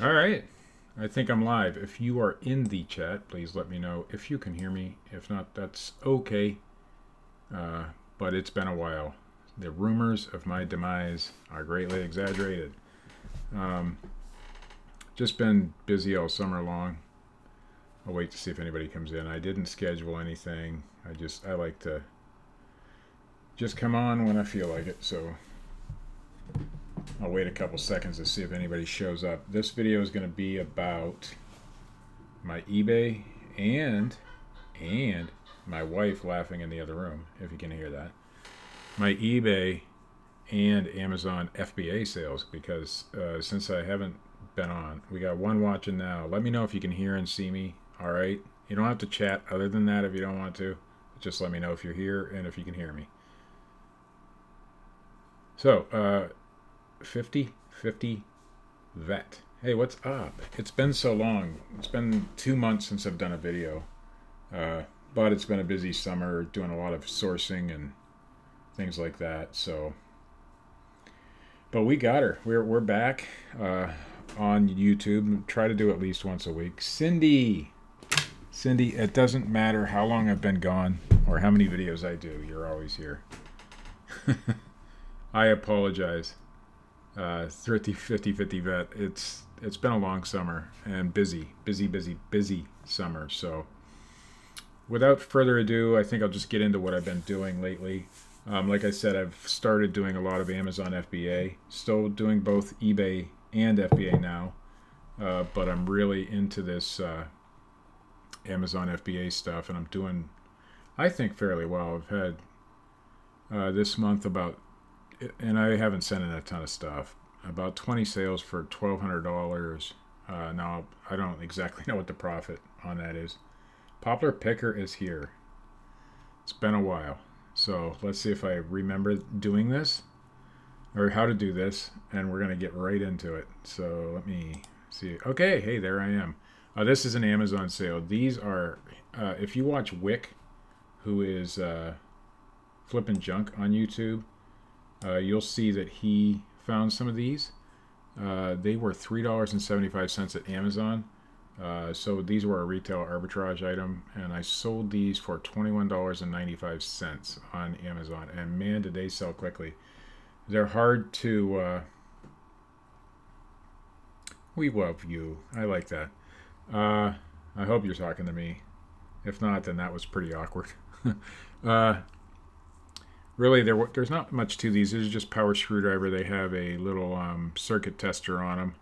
All right. I think I'm live. If you are in the chat, please let me know if you can hear me. If not, that's okay. But it's been a while. The rumors of my demise are greatly exaggerated. Just been busy all summer long. I'll wait to see if anybody comes in. I didn't schedule anything. I like to just come on when I feel like it. So I'll wait a couple seconds to see if anybody shows up. This video is going to be about my eBay and my wife laughing in the other room, if you can hear that. My eBay and Amazon FBA sales, because since I haven't been on, we got one watching now. Let me know if you can hear and see me. All right, you don't have to chat other than that if you don't want to. Just let me know if you're here and if you can hear me. So 50/50 vet. Hey, what's up? It's been so long. It's been 2 months since I've done a video, but it's been a busy summer doing a lot of sourcing and things like that. So, but we got her. We're back on YouTube. Try to do at least once a week. Cindy, it doesn't matter how long I've been gone or how many videos I do. You're always here. I apologize. 50/50 vet. It's been a long summer and busy summer. So without further ado, I think I'll just get into what I've been doing lately. Like I said, I've started doing a lot of Amazon FBA. Still doing both eBay and FBA now, but I'm really into this Amazon FBA stuff, and I'm doing, I think, fairly well. I've had this month about, and I haven't sent in a ton of stuff, about 20 sales for $1,200. Now, I don't exactly know what the profit on that is. Poplar Picker is here. It's been a while. So let's see if I remember doing this or how to do this, and we're going to get right into it. So let me see. Okay, hey, there I am. This is an Amazon sale. These are, if you watch Wick, who is flipping junk on YouTube, you'll see that he found some of these. They were $3.75 at Amazon. So these were a retail arbitrage item, and I sold these for $21.95 on Amazon. And man, did they sell quickly. They're hard to... we love you. I like that. I hope you're talking to me. If not, then that was pretty awkward. Really, there's not much to these. This is just power screwdriver. They have a little circuit tester on them.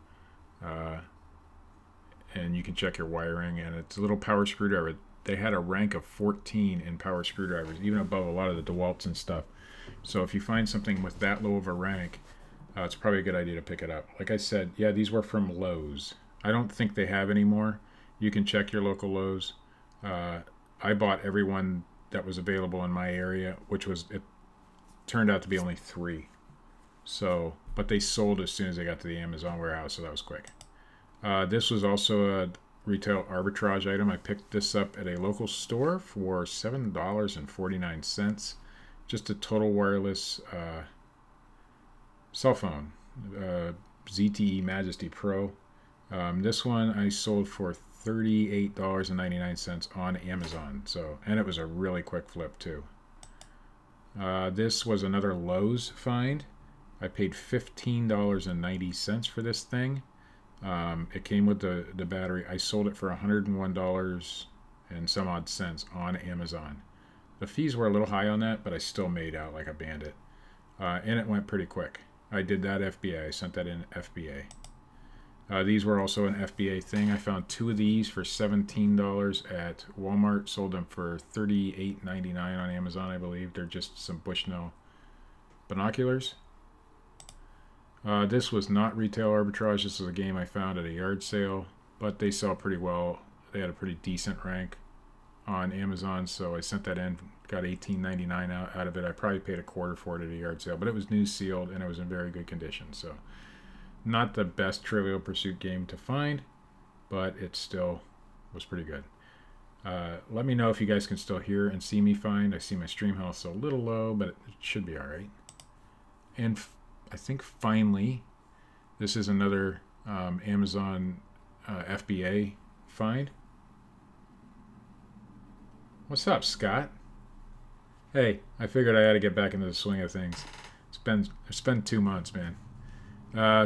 And you can check your wiring, and it's a little power screwdriver. They had a rank of 14 in power screwdrivers, even above a lot of the DeWalt's and stuff. So if you find something with that low of a rank, it's probably a good idea to pick it up. Like I said, yeah, these were from Lowe's. I don't think they have any more. You can check your local Lowe's. I bought every one that was available in my area, which was, it turned out to be only 3. So, but they sold as soon as they got to the Amazon warehouse, so that was quick. This was also a retail arbitrage item. I picked this up at a local store for $7.49. Just a total wireless cell phone, ZTE Majesty Pro. This one I sold for $38.99 on Amazon. So, and it was a really quick flip too. This was another Lowe's find. I paid $15.90 for this thing. It came with the battery. I sold it for $101 and some odd cents on Amazon. The fees were a little high on that, but I still made out like a bandit. And it went pretty quick. I did that FBA. I sent that in FBA. These were also an FBA thing. I found 2 of these for $17 at Walmart. Sold them for $38.99 on Amazon, I believe. They're just some Bushnell binoculars. This was not retail arbitrage. This was a game I found at a yard sale, but they sell pretty well. They had a pretty decent rank on Amazon, so I sent that in, got $18.99 out of it. I probably paid a quarter for it at a yard sale, but it was new sealed and it was in very good condition. So not the best Trivial Pursuit game to find, but it still was pretty good. Let me know if you guys can still hear and see me fine. I see my stream health's a little low, but it should be all right. And I think finally, this is another Amazon FBA find. What's up, Scott? Hey, I figured I had to get back into the swing of things. It's been 2 months, man.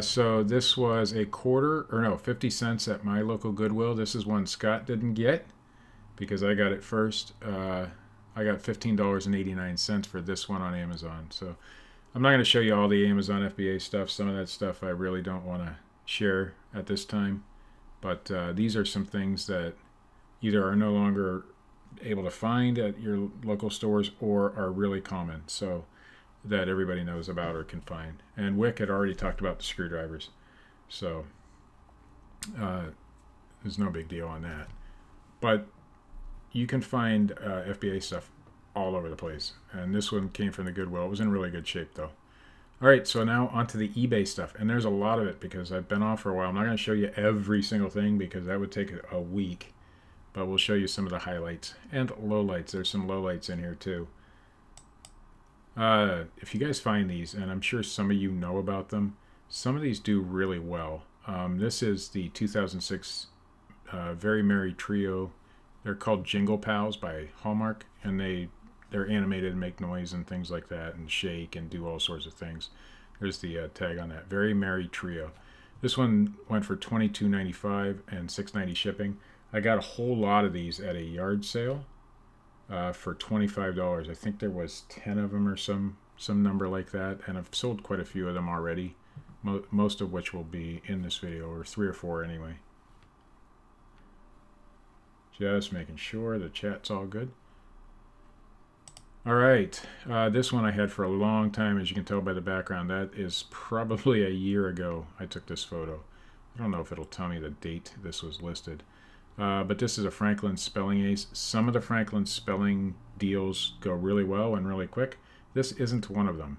So this was a quarter, or no, 50 cents at my local Goodwill. This is one Scott didn't get because I got it first. I got $15.89 for this one on Amazon. So I'm not going to show you all the Amazon FBA stuff. Some of that stuff I really don't want to share at this time. But these are some things that either are no longer able to find at your local stores or are really common, so that everybody knows about or can find. And Wick had already talked about the screwdrivers, so there's no big deal on that. But you can find FBA stuff all over the place, and this one came from the Goodwill. It was in really good shape though. All right, so now onto the eBay stuff, and there's a lot of it because I've been off for a while. I'm not going to show you every single thing because that would take a week. But we'll show you some of the highlights and lowlights. There's some lowlights in here too. If you guys find these, and I'm sure some of you know about them, some of these do really well. This is the 2006 Very Merry Trio. They're called Jingle Pals by Hallmark, and they're animated and make noise and things like that and shake and do all sorts of things. There's the tag on that. Very Merry Trio. This one went for $22.95 and $6.90 shipping. I got a whole lot of these at a yard sale for $25. I think there was 10 of them or some number like that, and I've sold quite a few of them already, most of which will be in this video, or 3 or 4 anyway. Just making sure the chat's all good. All right, this one I had for a long time, as you can tell by the background. That is probably a year ago I took this photo. I don't know if it'll tell me the date this was listed. But this is a Franklin Spelling Ace. Some of the Franklin spelling deals go really well and really quick. This isn't one of them.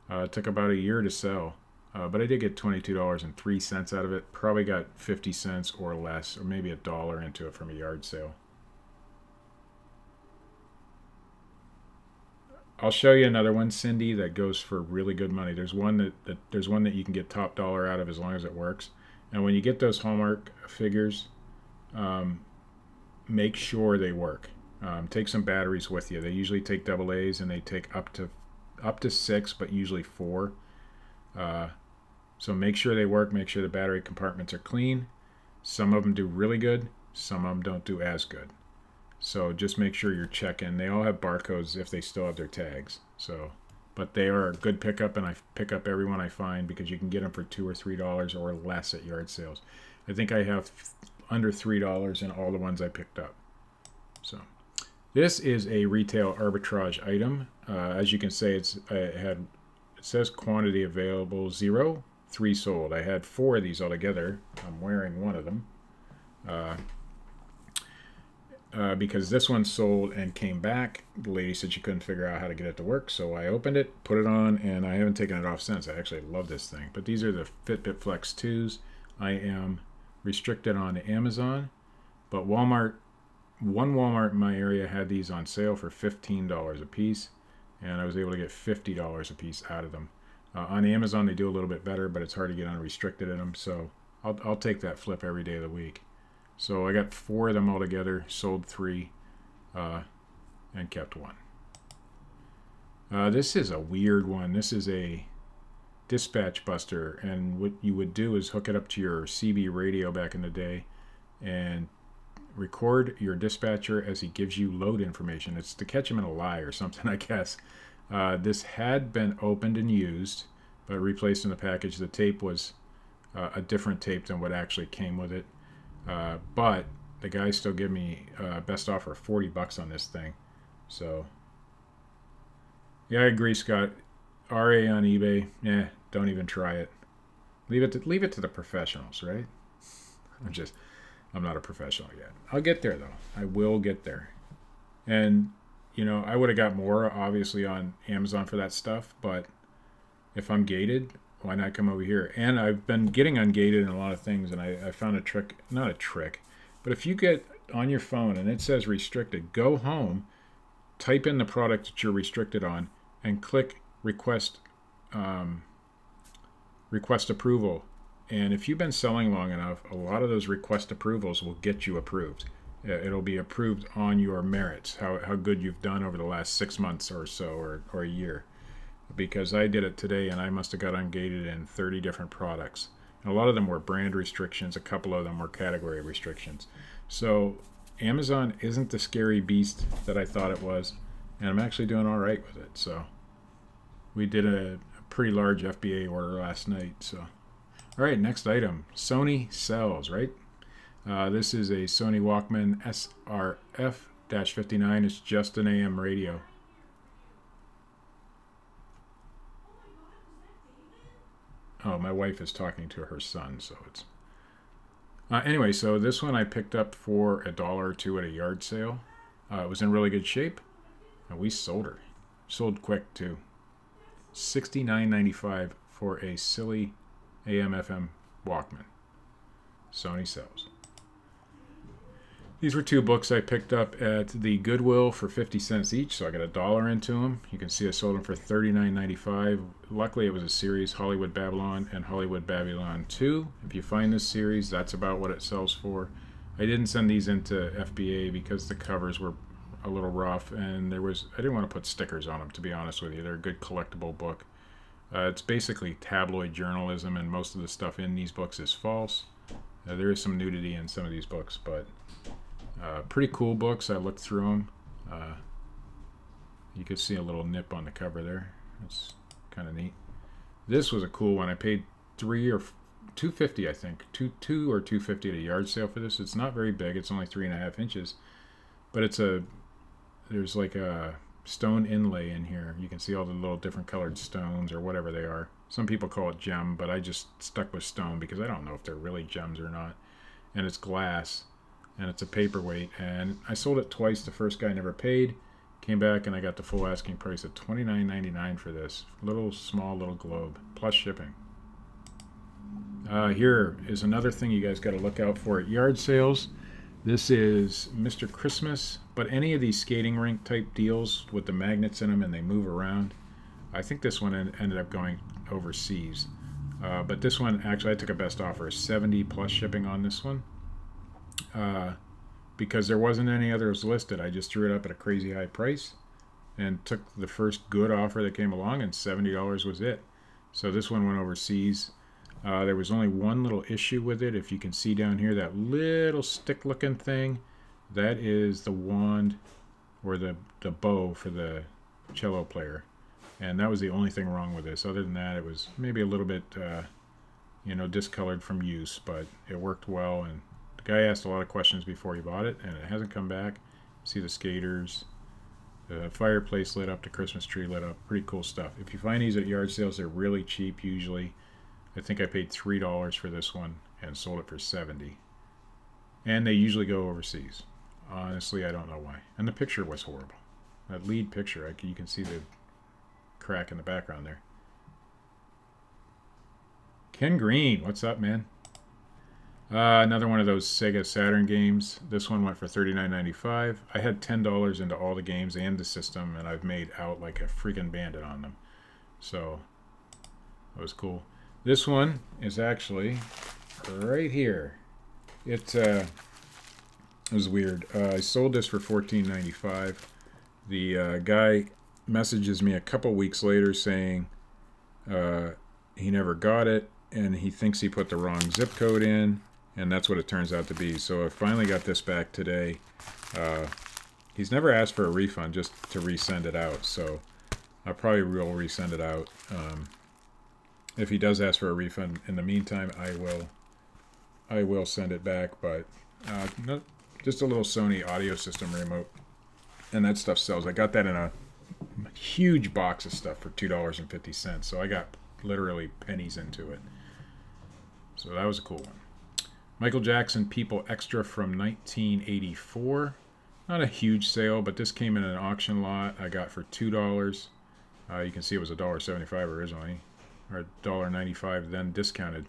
It took about a year to sell, but I did get $22.03 out of it. Probably got 50 cents or less, or maybe $1 into it from a yard sale. I'll show you another one, Cindy, that goes for really good money. There's one that you can get top dollar out of as long as it works. And when you get those Hallmark figures, make sure they work. Take some batteries with you. They usually take AA's, and they take up to 6, but usually 4. So make sure they work. Make sure the battery compartments are clean. Some of them do really good. Some of them don't do as good. So just make sure you're checking. They all have barcodes if they still have their tags. So, but they are a good pickup, and I pick up every one I find because you can get them for $2 or $3 or less at yard sales. I think I have under $3 in all the ones I picked up. So this is a retail arbitrage item. As you can see, it says quantity available 0, 3 sold. I had 4 of these altogether. I'm wearing one of them because this one sold and came back. The lady said she couldn't figure out how to get it to work, so I opened it, put it on, and I haven't taken it off since. I actually love this thing. But these are the Fitbit Flex 2s. I am restricted on Amazon, but one Walmart in my area had these on sale for $15 a piece, and I was able to get $50 a piece out of them. On Amazon they do a little bit better, but it's hard to get unrestricted in them, so I'll take that flip every day of the week. So I got 4 of them altogether, sold 3, and kept 1. This is a weird one. This is a dispatch buster, and what you would do is hook it up to your CB radio back in the day and record your dispatcher as he gives you load information. It's to catch him in a lie or something, I guess. This had been opened and used, but replaced in the package. The tape was a different tape than what actually came with it, but the guy still gave me best offer of $40 on this thing. So yeah, I agree, Scott. RA on eBay, don't even try it. Leave it to the professionals, right? I'm not a professional yet. I'll get there though. I will get there. And you know, I would have got more obviously on Amazon for that stuff, but if I'm gated, why not come over here? And I've been getting ungated in a lot of things, and I found a trick, not a trick, but if you get on your phone and it says restricted, go home, type in the product that you're restricted on, and click request approval, And if you've been selling long enough, a lot of those request approvals will get you approved. It'll be approved on your merits, how good you've done over the last 6 months or so, or a year. Because I did it today, and I must have got ungated in 30 different products. And a lot of them were brand restrictions. A couple of them were category restrictions. So Amazon isn't the scary beast that I thought it was, and I'm actually doing all right with it. So we did a pretty large FBA order last night. So all right, next item. Sony sells, right? This is a Sony Walkman SRF-59. It's just an AM radio. Oh, my wife is talking to her son, so it's... anyway, so this one I picked up for $1 or $2 at a yard sale. It was in really good shape, and we sold her. Sold quick, too. $69.95 for a silly AM/FM Walkman. Sony sells. These were 2 books I picked up at the Goodwill for 50 cents each, so I got $1 into them. You can see I sold them for $39.95. Luckily, it was a series, Hollywood Babylon and Hollywood Babylon 2. If you find this series, that's about what it sells for. I didn't send these into FBA because the covers were a little rough, and I didn't want to put stickers on them, to be honest with you. They're a good collectible book. It's basically tabloid journalism, and most of the stuff in these books is false. There is some nudity in some of these books, but pretty cool books. I looked through them. You can see a little nip on the cover there. That's kind of neat. This was a cool one. I paid $3 or $2.50, I think. $2 or $2.50 at a yard sale for this. It's not very big. It's only 3.5 inches, but there's like a stone inlay in here. You can see all the little different colored stones or whatever they are. Some people call it gem, but I just stuck with stone because I don't know if they're really gems or not. And it's glass, and it's a paperweight, and I sold it twice. The first guy never paid. Came back and I got the full asking price at $29.99 for this small little globe plus shipping. Here is another thing you guys got to look out for at yard sales. This is Mr. Christmas, but any of these skating rink type deals with the magnets in them and they move around. I think this one ended up going overseas, but this one actually I took a best offer, 70 plus shipping on this one. Because there wasn't any others listed. I just threw it up at a crazy high price and took the first good offer that came along, and $70 was it. So this one went overseas. There was only one little issue with it. If you can see down here, that little stick looking thing, that is the wand or the bow for the cello player. And that was the only thing wrong with this. Other than that, it was maybe a little bit discolored from use, but it worked well. And the guy asked a lot of questions before he bought it, and it hasn't come back. See the skaters, the fireplace lit up, the Christmas tree lit up. Pretty cool stuff. If you find these at yard sales, they're really cheap usually. I think I paid $3 for this one and sold it for $70. And they usually go overseas. Honestly, I don't know why. And the picture was horrible. That lead picture, you can see the crack in the background there. Ken Green, what's up, man? Another one of those Sega Saturn games. This one went for $39.95. I had $10 into all the games and the system, and I've made out like a freaking bandit on them. So that was cool. This one is actually right here. It was weird. I sold this for $14.95. The guy messages me a couple weeks later saying he never got it, and he thinks he put the wrong zip code in. And that's what it turns out to be. So I finally got this back today. He's never asked for a refund, just to resend it out. So I probably will resend it out. If he does ask for a refund in the meantime, I will send it back. But no, just a little Sony audio system remote, and that stuff sells. I got that in a huge box of stuff for $2.50. So I got literally pennies into it. So that was a cool one. Michael Jackson People Extra from 1984. Not a huge sale, but this came in an auction lot I got for $2. You can see it was $1.75 originally, or $1.95 then discounted.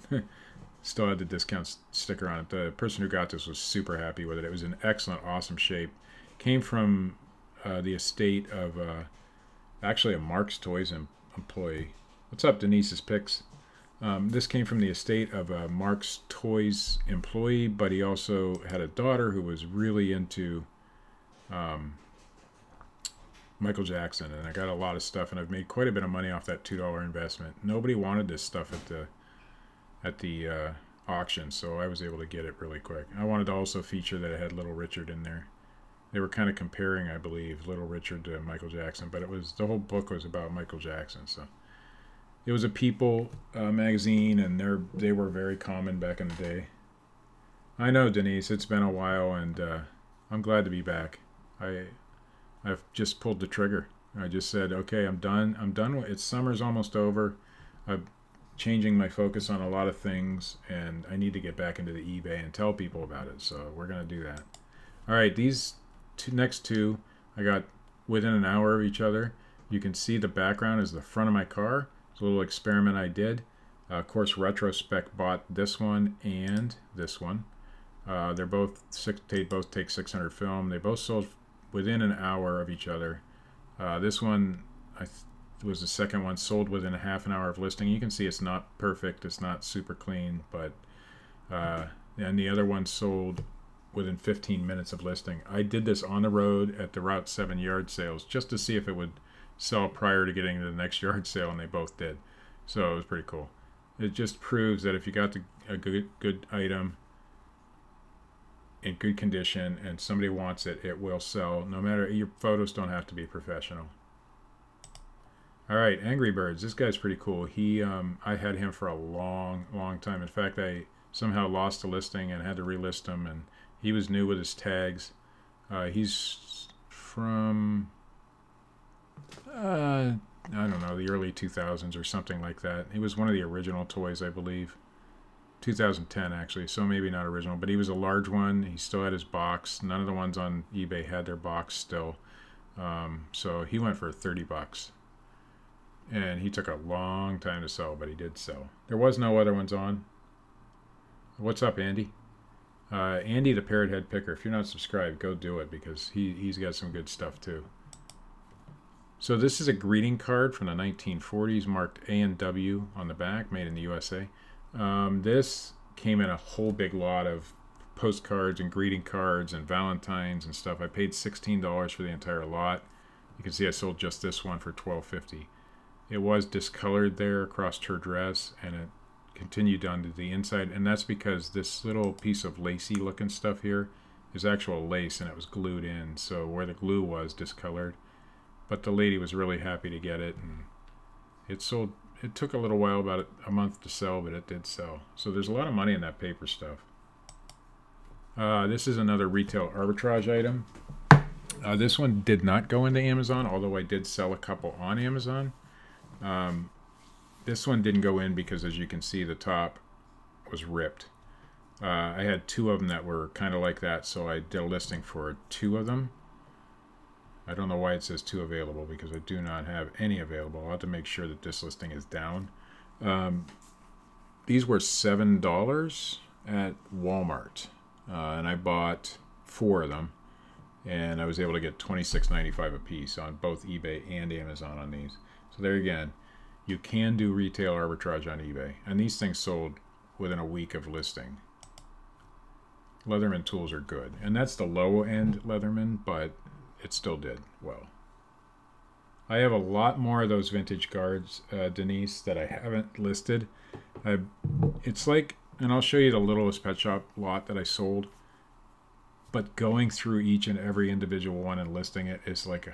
Still had the discount sticker on it. The person who got this was super happy with it. It was in excellent, awesome shape. Came from the estate of actually a Mark's Toys employee. What's up, Denise's Picks? This came from the estate of a Mark's Toys employee, but he also had a daughter who was really into Michael Jackson, and I got a lot of stuff, and I've made quite a bit of money off that $2 investment. Nobody wanted this stuff at the auction, so I was able to get it really quick. I wanted to also feature that it had Little Richard in there. They were kind of comparing, I believe, Little Richard to Michael Jackson, but the whole book was about Michael Jackson. So it was a People magazine, and they were very common back in the day. I know, Denise, it's been a while, and I'm glad to be back. I've just pulled the trigger. I just said, okay, I'm done. It's summer's almost over. I'm changing my focus on a lot of things, and I need to get back into the eBay and tell people about it. So we're going to do that. All right, these next two I got within an hour of each other. You can see the background is the front of my car. It's a little experiment I did. Of course, Retrospect bought this one and this one. They both take 600 film. They both sold within an hour of each other. This one was the second one, sold within a half an hour of listing. You can see it's not perfect, it's not super clean, but and the other one sold within 15 minutes of listing. I did this on the road at the Route 7 yard sales just to see if it would sell prior to getting to the next yard sale, and they both did. So it was pretty cool. It just proves that if you got a good item in good condition and somebody wants it, it will sell. No matter, your photos don't have to be professional. All right, Angry Birds. This guy's pretty cool. I had him for a long time. In fact, I somehow lost the listing and had to relist him, and he was new with his tags. He's from I don't know, the early 2000s or something like that. He was one of the original toys, I believe. 2010 actually, so maybe not original, but he was a large one. He still had his box. None of the ones on eBay had their box still. So he went for 30 bucks. And he took a long time to sell, but he did sell. There was no other ones on. What's up, Andy? Andy the Parrot Head Picker. If you're not subscribed, go do it, because he's got some good stuff too. So this is a greeting card from the 1940s, marked A and W on the back, made in the USA. This came in a whole big lot of postcards and greeting cards and Valentines and stuff. I paid $16 for the entire lot. You can see I sold just this one for $12.50. It was discolored there across her dress, and it continued down to the inside, and that's because this little piece of lacy looking stuff here is actual lace, and it was glued in, so where the glue was discolored. But the lady was really happy to get it, and it sold. It took a little while, about a month to sell, but it did sell. So there's a lot of money in that paper stuff. This is another retail arbitrage item. This one did not go into Amazon, although I did sell a couple on Amazon. This one didn't go in because, as you can see, the top was ripped. I had two of them that were kind of like that, so I did a listing for two of them. I don't know why it says 2 available, because I do not have any available. I'll have to make sure that this listing is down. These were $7 at Walmart, and I bought 4 of them, and I was able to get $26.95 a piece on both eBay and Amazon on these. So there again, you can do retail arbitrage on eBay, and these things sold within a week of listing. Leatherman tools are good, and that's the low end Leatherman, but it still did well. I have a lot more of those vintage guards, Denise, that I haven't listed. It's like, and I'll show you the Littlest Pet Shop lot that I sold, but going through each and every individual one and listing it is like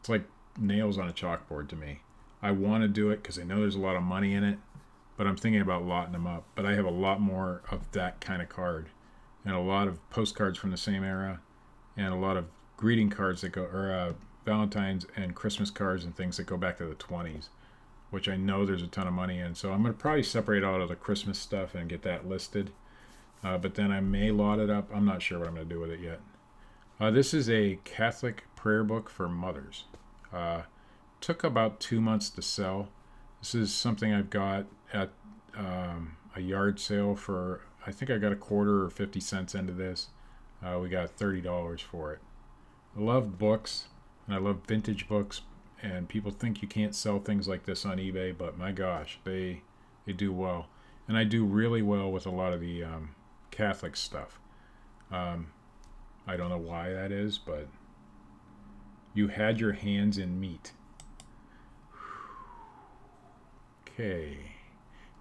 it's like nails on a chalkboard to me. I want to do it because I know there's a lot of money in it, but I'm thinking about lotting them up. But I have a lot more of that kind of card, and a lot of postcards from the same era, and a lot of greeting cards that go, or Valentine's and Christmas cards and things that go back to the 20s, which I know there's a ton of money in. So I'm going to probably separate out of the Christmas stuff and get that listed. But then I may lot it up. I'm not sure what I'm going to do with it yet. This is a Catholic prayer book for mothers. Took about 2 months to sell. This is something I've got at a yard sale for, I think I got a quarter or 50 cents into this. We got $30 for it. I love books, and I love vintage books, and people think you can't sell things like this on eBay, but my gosh, it They do well. And I do really well with a lot of the Catholic stuff. I don't know why that is, but you had your hands in meat. Okay.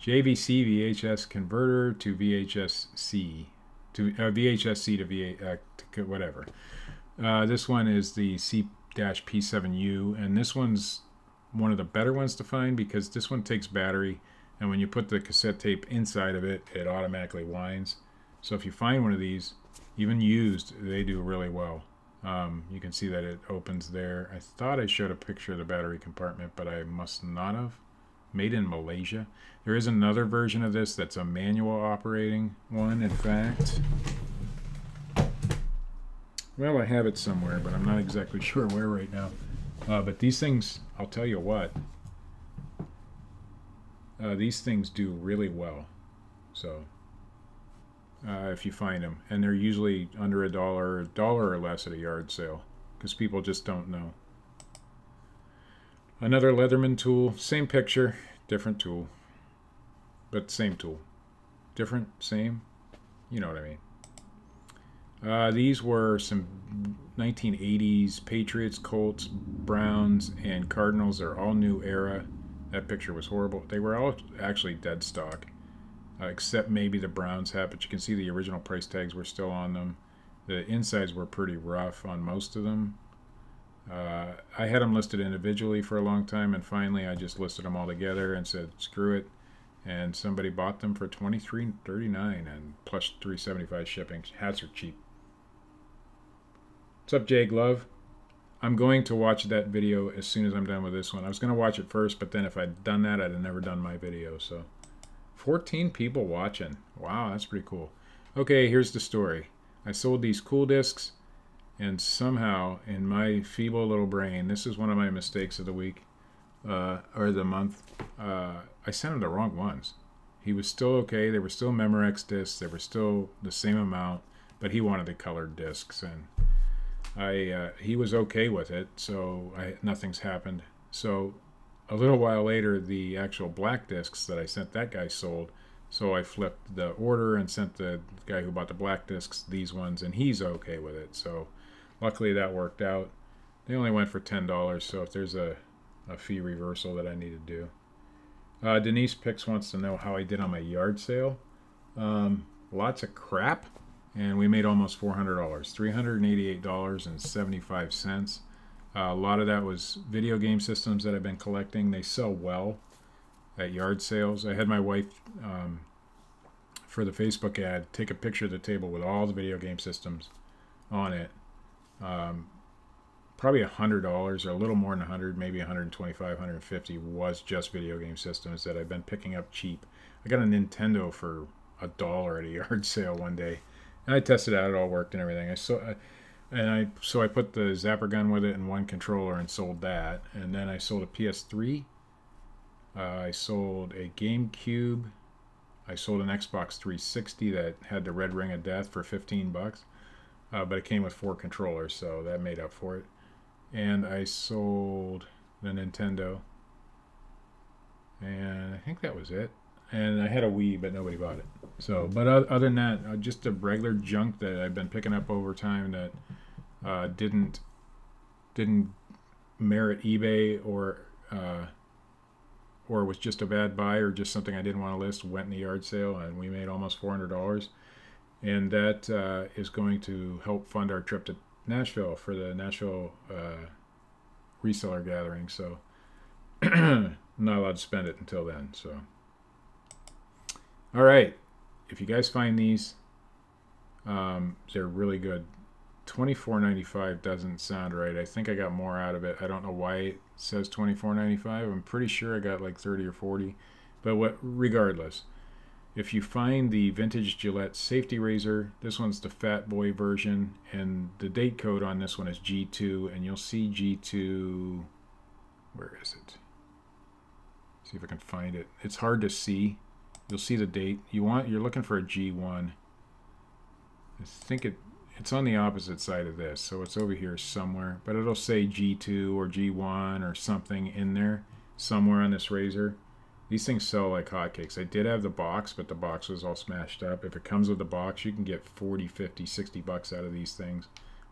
JVC VHS converter to VHS-C to VHS-C to whatever. This one is the C-P7U, and this one's one of the better ones to find because this one takes battery, and when you put the cassette tape inside of it, it automatically winds. So if you find one of these, even used, they do really well. You can see that it opens there. I thought I showed a picture of the battery compartment, but I must not have. Made in Malaysia. There is another version of this that's a manual operating one, in fact. Well, I have it somewhere, but I'm not exactly sure where right now. But these things, I'll tell you what, these things do really well. So, if you find them. And they're usually under a dollar or less at a yard sale, because people just don't know. Another Leatherman tool, same picture, different tool, but same tool. Different, same, you know what I mean. These were some 1980s Patriots, Colts, Browns, and Cardinals. They're all new era. That picture was horrible. They were all actually dead stock, except maybe the Browns hat, but you can see the original price tags were still on them. The insides were pretty rough on most of them. I had them listed individually for a long time, and finally I just listed them all together and said screw it, and somebody bought them for $23.39 and plus $3.75 shipping. Hats are cheap. What's up, Jay Glove? I'm going to watch that video as soon as I'm done with this one. I was going to watch it first, but then if I'd done that, I'd have never done my video. So 14 people watching. Wow, that's pretty cool. Okay, here's the story. I sold these cool discs, and somehow, in my feeble little brain, this is one of my mistakes of the week, or the month, I sent him the wrong ones. He was still okay. They were still Memorex discs. They were still the same amount, but he wanted the colored discs, and he was okay with it, so nothing's happened. So a little while later, the actual black discs that I sent that guy sold, so I flipped the order and sent the guy who bought the black discs these ones, and he's okay with it. So luckily that worked out. They only went for $10, so if there's a fee reversal that I need to do. Denise Pix wants to know how I did on my yard sale. Lots of crap, and we made almost $400, $388.75. A lot of that was video game systems that I've been collecting. They sell well at yard sales. I had my wife, for the Facebook ad, take a picture of the table with all the video game systems on it. Probably $100 or a little more than 100, maybe 125, 150 was just video game systems that I've been picking up cheap. I got a Nintendo for $1 at a yard sale one day, and I tested it out. It all worked and everything. So I put the zapper gun with it and one controller and sold that. And then I sold a PS3. I sold a GameCube. I sold an Xbox 360 that had the red ring of death for 15 bucks. But it came with 4 controllers, so that made up for it. And I sold the Nintendo. And I think that was it. And I had a Wii, but nobody bought it. So, but other than that, just the regular junk that I've been picking up over time that didn't merit eBay or was just a bad buy or just something I didn't want to list, went in the yard sale, and we made almost $400. And that is going to help fund our trip to Nashville for the Nashville reseller gathering. So I'm not allowed to spend it until then. So, all right, if you guys find these, they're really good. $24.95 doesn't sound right. I think I got more out of it. I don't know why it says $24.95. I'm pretty sure I got like 30 or 40. But regardless, if you find the vintage Gillette safety razor, this one's the Fat Boy version, and the date code on this one is G2, and you'll see G2. Where is it? See if I can find it. It's hard to see. You'll see the date. You're looking for a G1. I think it's on the opposite side of this, so it's over here somewhere, but it'll say G2 or G1 or something in there somewhere on this razor. These things sell like hotcakes. I did have the box, but the box was all smashed up. If it comes with the box, you can get 40, 50, 60 bucks out of these things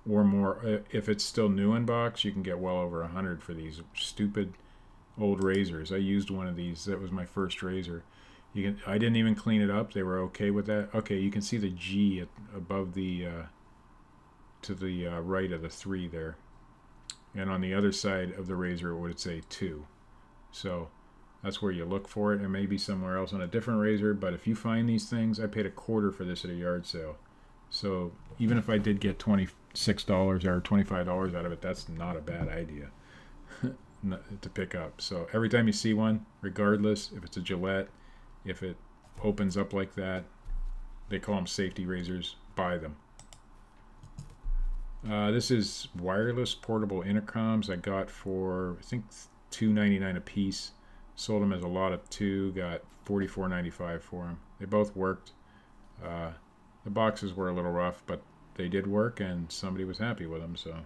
or more. If it's still new in box, you can get well over 100 for these stupid old razors. I used one of these. That was my first razor. I didn't even clean it up. They were okay with that. Okay, you can see the G above the to the right of the 3 there. And on the other side of the razor, it would say 2. So that's where you look for it. It may be somewhere else on a different razor, but if you find these things, I paid $1/4 for this at a yard sale. So even if I did get $26 or $25 out of it, that's not a bad idea to pick up. So every time you see one, regardless if it's a Gillette, if it opens up like that, they call them safety razors, buy them. This is wireless portable intercoms I got for, I think, $2.99 a piece. Sold them as a lot of 2, got $44.95 for them. They both worked. The boxes were a little rough, but they did work, and somebody was happy with them. So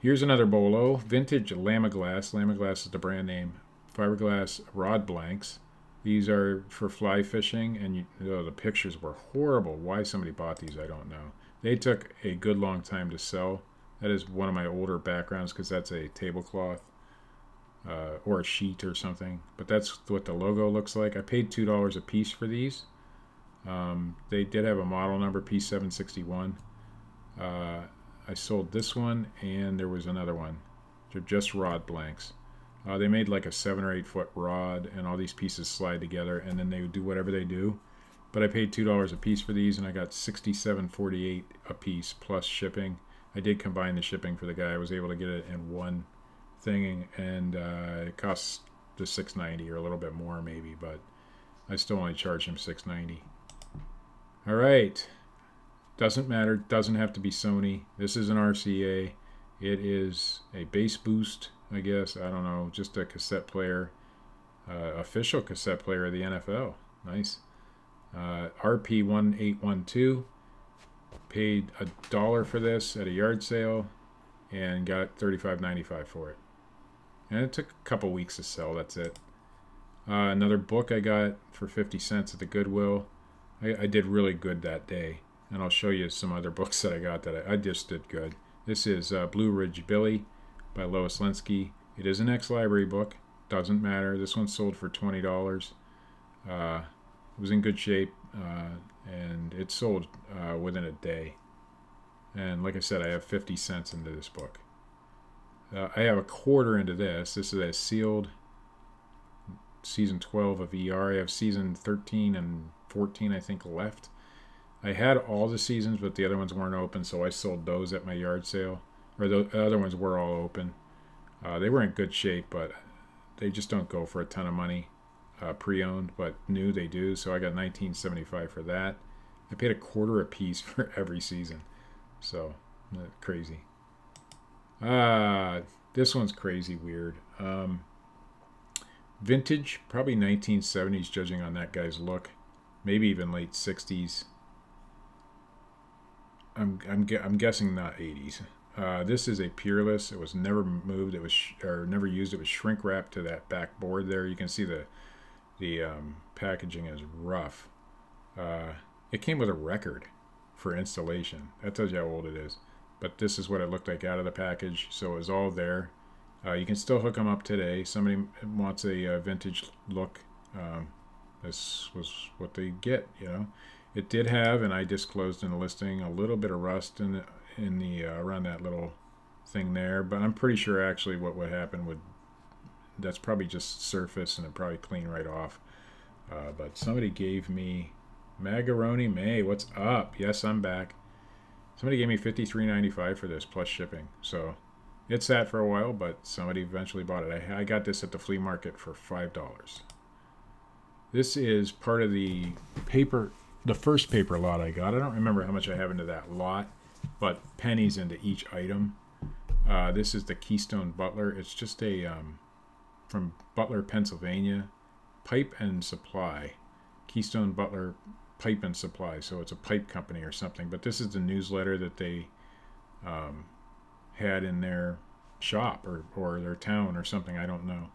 here's another bolo, vintage Lamiglass. Lamiglass is the brand name. Fiberglass Rod blanks. These are for fly fishing, and the pictures were horrible. Why somebody bought these, I don't know. They took a good long time to sell. That is one of my older backgrounds because that's a tablecloth or a sheet or something. But that's what the logo looks like. I paid $2 a piece for these. They did have a model number, P761. I sold this one, and there was another one. They're just rod blanks. They made like a 7 or 8 foot rod, and all these pieces slide together, and then they would do whatever they do. But I paid $2 a piece for these, and I got $67.48 a piece plus shipping. I did combine the shipping for the guy. I was able to get it in one thing, and it cost the $6.90 or a little bit more maybe, but I still only charged him $6.90. All right, doesn't matter. Doesn't have to be Sony. This is an RCA. It is a Bass Boost, I guess. I don't know, just a cassette player, official cassette player of the NFL. Nice. RP1812. Paid $1 for this at a yard sale and got $35.95 for it. And it took a couple weeks to sell. That's it. Another book I got for 50 cents at the Goodwill. I did really good that day, and I'll show you some other books that I got that I just did good. This is Blue Ridgebilly by Lois Linsky. It is an ex-library book. Doesn't matter. This one sold for $20. It was in good shape, and it sold within a day. And like I said, I have 50 cents into this book. I have $1/4 into this. This is a sealed season 12 of ER. I have season 13 and 14, I think, left. I had all the seasons, but the other ones weren't open, so I sold those at my yard sale. Or the other ones were all open. They were in good shape, but they just don't go for a ton of money. Pre-owned, but new they do, so I got $19.75 for that. I paid $1/4 a piece for every season, so crazy. This one's crazy weird. Vintage, probably 1970s, judging on that guy's look, maybe even late 60s. I'm guessing not 80s. This is a peerless. It was never moved. It was never used. It was shrink wrapped to that back board there. You can see the packaging is rough. It came with a record for installation. That tells you how old it is. But this is what it looked like out of the package. So it was all there. You can still hook them up today. Somebody wants a vintage look. This was what they get, you know. It did have, and I disclosed in the listing, a little bit of rust in the around that little thing there. But I'm pretty sure actually what would happen would, that's probably just surface and it probably clean right off. But somebody gave me Macaroni May. What's up? Yes, I'm back. Somebody gave me $53.95 for this plus shipping. So it sat for a while, but somebody eventually bought it. I got this at the flea market for $5. This is part of the first paper lot I got. I don't remember how much I have into that lot, but pennies into each item. This is the Keystone Butler. It's just a from Butler, Pennsylvania, pipe and supply. Keystone Butler Pipe and Supply. So it's a pipe company or something. But this is the newsletter that they had in their shop or their town or something. I don't know.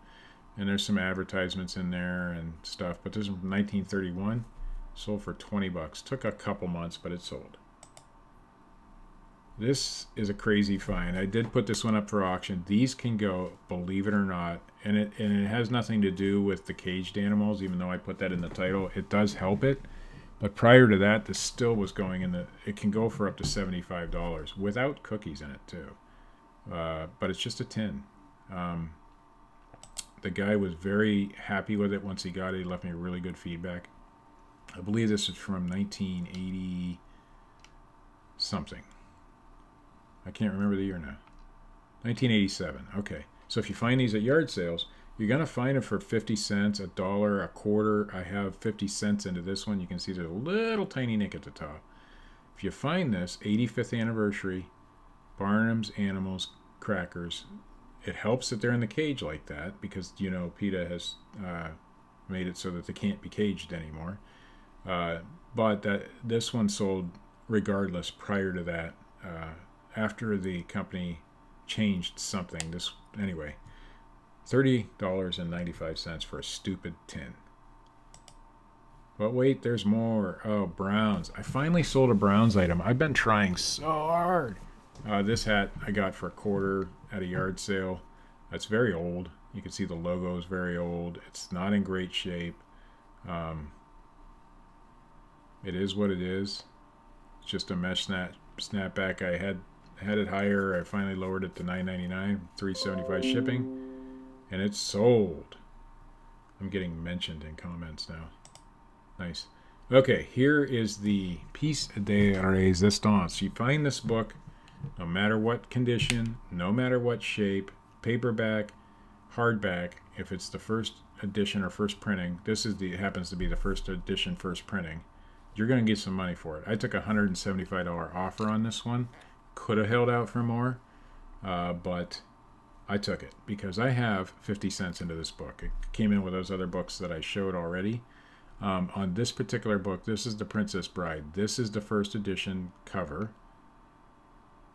And there's some advertisements in there and stuff. But this is from 1931. Sold for 20 bucks. Took a couple months, but it sold. This is a crazy find. I did put this one up for auction. These can go, believe it or not, and it has nothing to do with the caged animals, even though I put that in the title. It does help it. But prior to that, this still was going in the, it can go for up to $75 without cookies in it too. But it's just a tin. The guy was very happy with it once he got it. He left me really good feedback. I believe this is from 1980 something. I can't remember the year now. 1987. Okay. So if you find these at yard sales, you're going to find them for 50 cents, a dollar, a quarter. I have 50 cents into this one. You can see there's a little tiny nick at the top. If you find this, 85th anniversary, Barnums Animals Crackers, it helps that they're in the cage like that because, you know, PETA has made it so that they can't be caged anymore. But this one sold regardless prior to that. After the company changed something, this anyway, $30.95 for a stupid tin. But wait, there's more. Oh, Browns. I finally sold a Browns item. I've been trying so hard. This hat I got for a quarter at a yard sale. It's very old. You can see the logo is very old. It's not in great shape. It is what it is. It's just a mesh snapback. I had it higher. I finally lowered it to $9.99, $3.75 shipping, and it's sold. I'm getting mentioned in comments now. Nice. Okay, here is the piece de resistance. You find this book, no matter what condition, no matter what shape, paperback, hardback. If it's the first edition or first printing, this is the happens to be the first edition, first printing. You're going to get some money for it. I took a $175 offer on this one. Could have held out for more, but I took it because I have 50 cents into this book. It came in with those other books that I showed already. On this particular book, this is The Princess Bride. This is the first edition cover.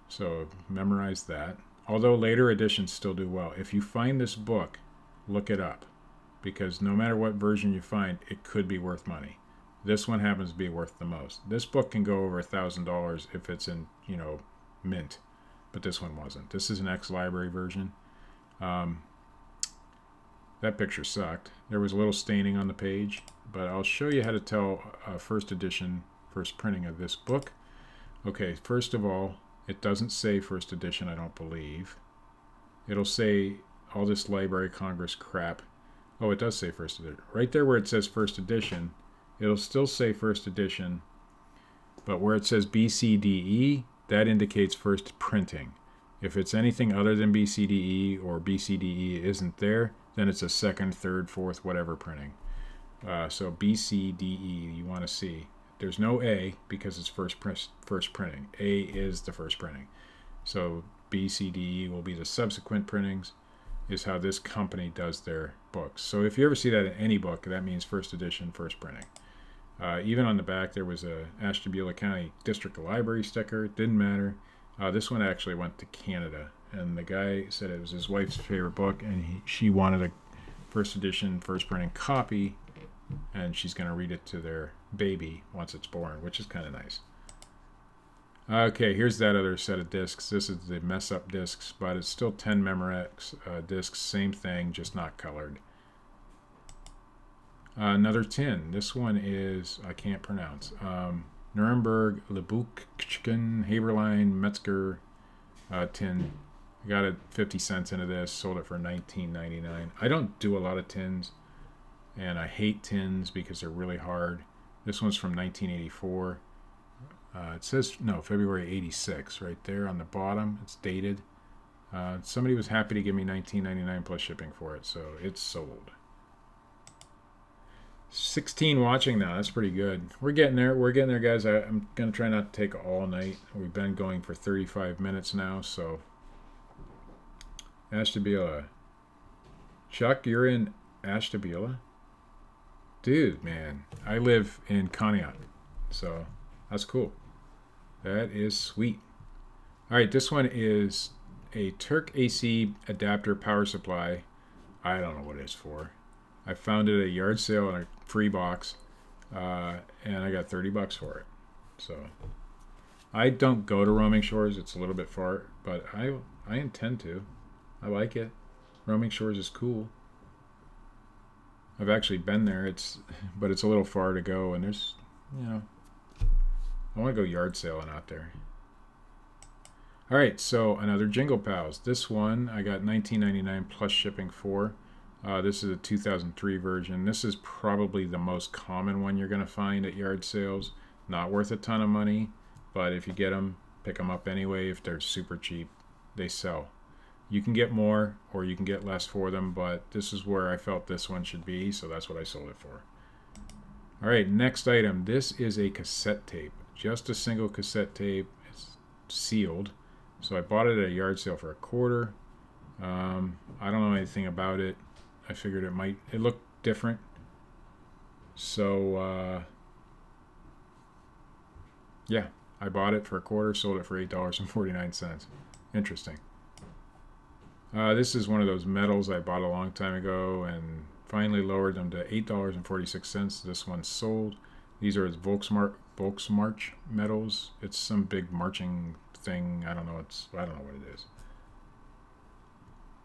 So memorize that. Although later editions still do well. If you find this book, look it up. Because no matter what version you find, it could be worth money. This one happens to be worth the most. This book can go over $1,000 if it's in, you know, mint. But this one wasn't. This is an ex-library version. That picture sucked. There was a little staining on the page. But I'll show you how to tell first edition, first printing of this book. Okay, first of all, it doesn't say first edition, I don't believe. It'll say all this Library of Congress crap. Oh, it does say first edition. Right there where it says first edition, it'll still say first edition. But where it says BCDE, that indicates first printing. If it's anything other than BCDE or BCDE isn't there, then it's a second, third, fourth, whatever printing. So BCDE you want to see. There's no A because it's first printing. A is the first printing. So BCDE will be the subsequent printings, is how this company does their books. So if you ever see that in any book, that means first edition, first printing. Even on the back, there was a Ashtabula County District Library sticker. It didn't matter. This one actually went to Canada, and the guy said it was his wife's favorite book, and she wanted a first edition, first printing copy, and she's going to read it to their baby once it's born, which is kind of nice. Okay, here's that other set of discs. This is the mess up discs, but it's still 10 Memorex discs, same thing, just not colored. Another tin. This one is, I can't pronounce. Nuremberg, Lebuchken, Haberlein, Metzger tin. I got it 50 cents into this, sold it for $19.99. I don't do a lot of tins, and I hate tins because they're really hard. This one's from 1984. It says, no, February 86 right there on the bottom. It's dated. Somebody was happy to give me $19.99 plus shipping for it, so it's sold. 16 watching now. That's pretty good. We're getting there. We're getting there, guys. I'm going to try not to take all night. We've been going for 35 minutes now, so. Ashtabula. Chuck, you're in Ashtabula? Dude, man. I live in Conneaut, so that's cool. That is sweet. All right, this one is a Turk AC adapter power supply. I don't know what it's for. I found it at a yard sale in a free box, and I got 30 bucks for it. So I don't go to Roaming Shores. It's a little bit far, but I intend to. I like it. Roaming Shores is cool. I've actually been there. But it's a little far to go, and there's, you know, I want to go yard sailing out there. All right, so another Jingle Pals. This one I got $19.99 plus shipping for. This is a 2003 version. This is probably the most common one you're going to find at yard sales. Not worth a ton of money, but if you get them, pick them up anyway. If they're super cheap, they sell. You can get more or you can get less for them, but this is where I felt this one should be, so that's what I sold it for. All right, next item. This is a cassette tape. Just a single cassette tape. It's sealed. So I bought it at a yard sale for $1. I don't know anything about it. I figured it looked different. So, yeah, I bought it for $1, sold it for $8.49. Interesting. This is one of those metals I bought a long time ago and finally lowered them to $8.46. This one's sold. These are Volksmarch metals. It's some big marching thing. I don't know what it is.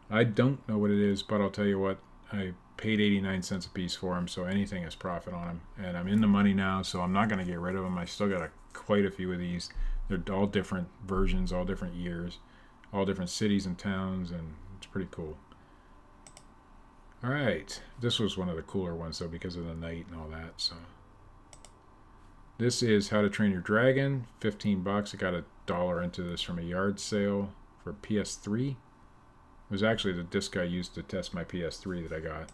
I don't know what it is, but I'll tell you what, I paid 89 cents a piece for them, so anything is profit on them. And I'm in the money now, so I'm not going to get rid of them. I still got quite a few of these. They're all different versions, all different years, all different cities and towns, and it's pretty cool. All right, this was one of the cooler ones though because of the night and all that. So this is How to Train Your Dragon, 15 bucks. I got $1 into this from a yard sale for PS3. It was actually the disc I used to test my PS3 that I got.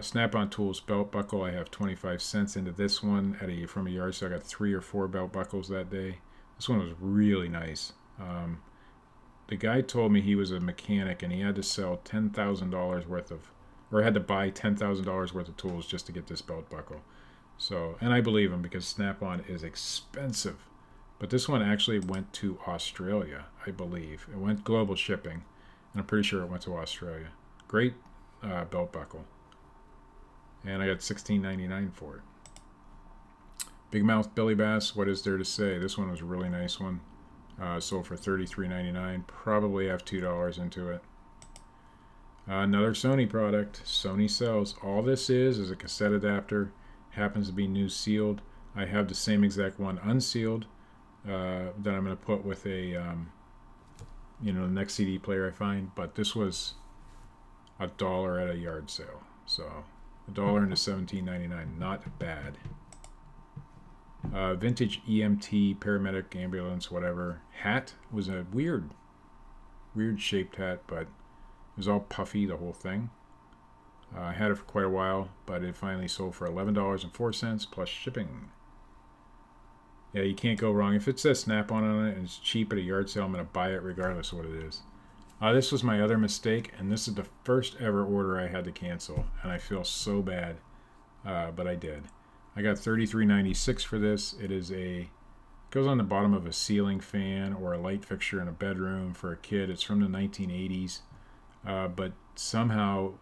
Snap-on Tools belt buckle. I have 25 cents into this one from a yard sale. I got 3 or 4 belt buckles that day. This one was really nice. The guy told me he was a mechanic and he had to sell $10,000 worth of, or had to buy $10,000 worth of tools just to get this belt buckle. So, and I believe him because Snap-on is expensive. But this one actually went to Australia, I believe. It went global shipping, and I'm pretty sure it went to Australia. Great belt buckle. And I got $16.99 for it. Big Mouth Billy Bass, what is there to say? This one was a really nice one. Sold for $33.99. Probably have $2 into it. Another Sony product. Sony sells. All this is a cassette adapter. Happens to be new sealed. I have the same exact one unsealed that I'm going to put with a, the next CD player I find. But this was $1 at a yard sale. So $1 into $17.99. Not bad. Vintage EMT, paramedic, ambulance, whatever. Hat was a weird shaped hat, but it was all puffy, the whole thing. I had it for quite a while, but it finally sold for $11.04 plus shipping. Yeah, you can't go wrong. If it says Snap-on on it and it's cheap at a yard sale, I'm going to buy it regardless of what it is. This was my other mistake, and this is the first ever order I had to cancel, and I feel so bad, but I did. I got $33.96 for this. It goes on the bottom of a ceiling fan or a light fixture in a bedroom for a kid. It's from the 1980s, but somehow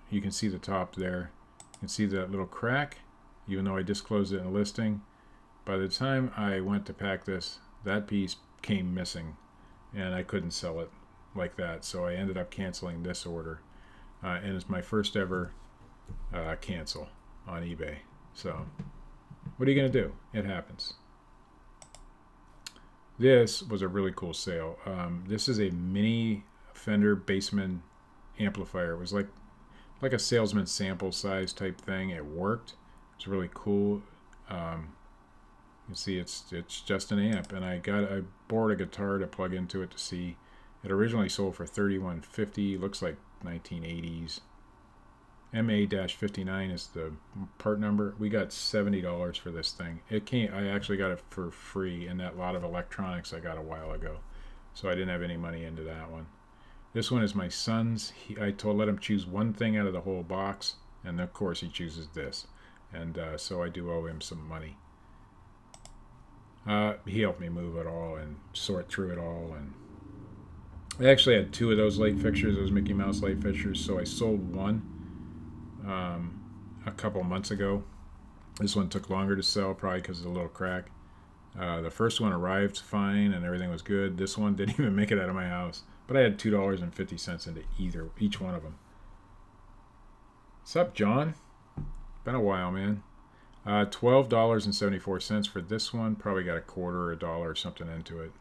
you can see the top there. You can see that little crack, even though I disclosed it in the listing. By the time I went to pack this, that piece came missing, and I couldn't sell it like that. So I ended up canceling this order, and it's my first ever cancel on eBay. So, what are you going to do? It happens. This was a really cool sale. This is a mini Fender Bassman amplifier. It was like a salesman sample size type thing. It worked. It's really cool. You can see it's just an amp, and I borrowed a guitar to plug into it to see. It originally sold for $31.50. Looks like 1980s. MA-59 is the part number. We got $70 for this thing. I actually got it for free in that lot of electronics I got a while ago, so I didn't have any money into that one. This one is my son's. I let him choose one thing out of the whole box, and of course he chooses this, and so I do owe him some money. He helped me move it all and sort through it all, and I actually had 2 of those light fixtures, those Mickey Mouse light fixtures, so I sold one a couple months ago. This one took longer to sell, probably because of a little crack. The first one arrived fine and everything was good. This one didn't even make it out of my house, but I had $2.50 into each one of them. What's up, John? Been a while, man. $12.74 for this one. Probably got a quarter or $1 or something into it.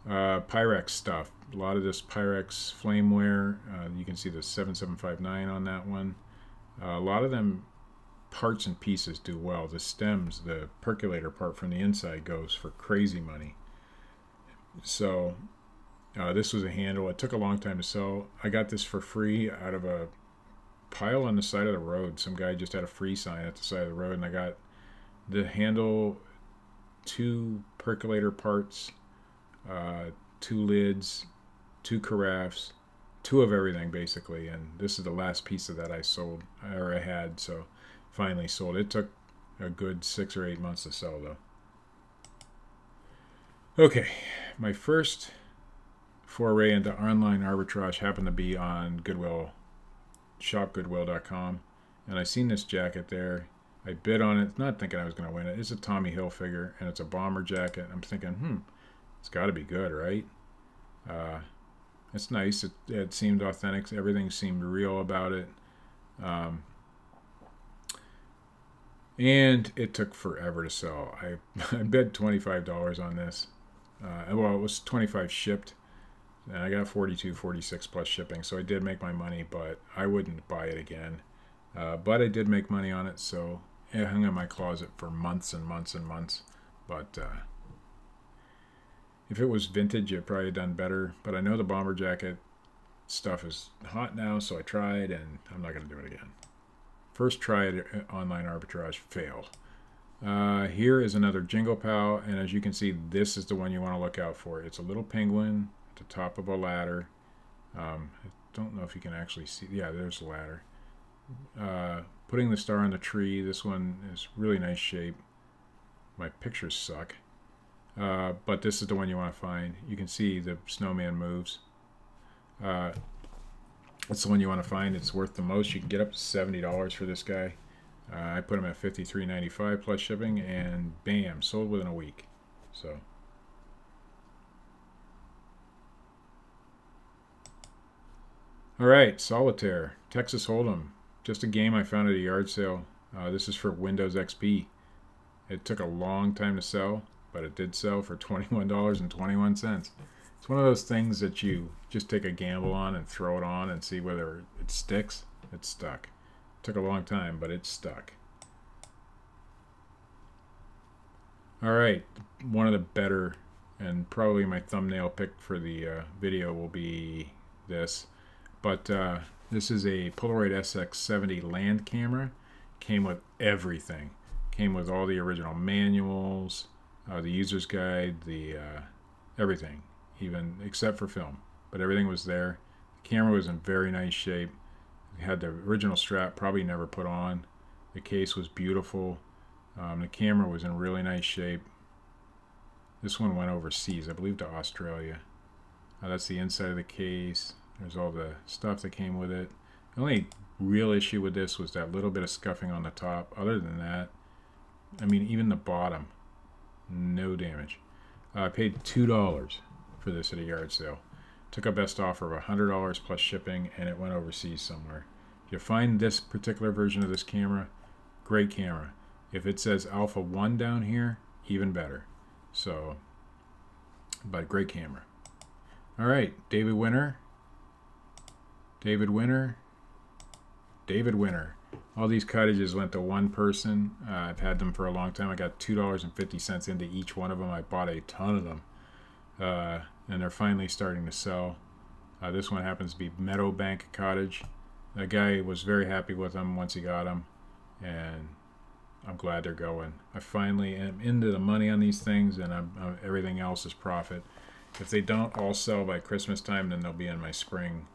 Pyrex stuff. A lot of this Pyrex flameware. You can see the 7759 on that one. A lot of them parts and pieces do well. The stems, the percolator part from the inside goes for crazy money. So this was a handle. It took a long time to sell. I got this for free out of a pile on the side of the road. Some guy just had a free sign at the side of the road, and I got the handle, 2 percolator parts, 2 lids, 2 carafes, 2 of everything basically, and this is the last piece of that I sold, or I had, so finally sold. It took a good 6 or 8 months to sell though. Okay, my first foray into online arbitrage happened to be on Goodwill, shopgoodwill.com, and I seen this jacket there. I bid on it, not thinking I was going to win it. It's a Tommy Hilfiger, and it's a bomber jacket. I'm thinking, it's got to be good, right? It's nice. It seemed authentic. Everything seemed real about it. And it took forever to sell. I bid $25 on this. Well, it was $25 shipped. And I got $42, $46 plus shipping. So I did make my money, but I wouldn't buy it again. But I did make money on it, so it hung in my closet for months and months and months. But if it was vintage, it probably done better. But I know the bomber jacket stuff is hot now, so I tried, and I'm not going to do it again. First try at online arbitrage, failed. Here is another Jingle Pal, and as you can see, this is the one you want to look out for. It's a little penguin at the top of a ladder. I don't know if you can actually see. Yeah, there's the ladder. Putting the star on the tree. This one is really nice shape. My pictures suck. But this is the one you want to find. You can see the snowman moves. That's the one you want to find. It's worth the most. You can get up to $70 for this guy. I put him at $53.95 plus shipping, and bam, sold within a week. So all right, Solitaire, Texas Hold'em. Just a game I found at a yard sale. This is for Windows XP. It took a long time to sell, but it did sell for $21.21. It's one of those things that you just take a gamble on and throw it on and see whether it sticks. It stuck. It took a long time, but it stuck. All right, one of the better, and probably my thumbnail pick for the video will be this. But this is a Polaroid SX70 land camera. Came with everything. Came with all the original manuals, the user's guide, the everything, even except for film. But everything was there. The camera was in very nice shape. It had the original strap, probably never put on. The case was beautiful. The camera was in really nice shape. This one went overseas, I believe to Australia. That's the inside of the case. There's all the stuff that came with it. The only real issue with this was that little bit of scuffing on the top. Other than that, I mean, even the bottom, no damage. I paid $2 for this at a yard sale. Took a best offer of $100 plus shipping, and it went overseas somewhere. If you find this particular version of this camera, great camera. If it says Alpha 1 down here, even better. So, but great camera. All right, David Winter. David Winter. David Winter. All these cottages went to one person. I've had them for a long time. I got $2.50 into each one of them. I bought a ton of them. And they're finally starting to sell. This one happens to be Meadowbank Cottage. The guy was very happy with them once he got them. And I'm glad they're going. I finally am into the money on these things, and everything else is profit. If they don't all sell by Christmas time, then they'll be in my spring,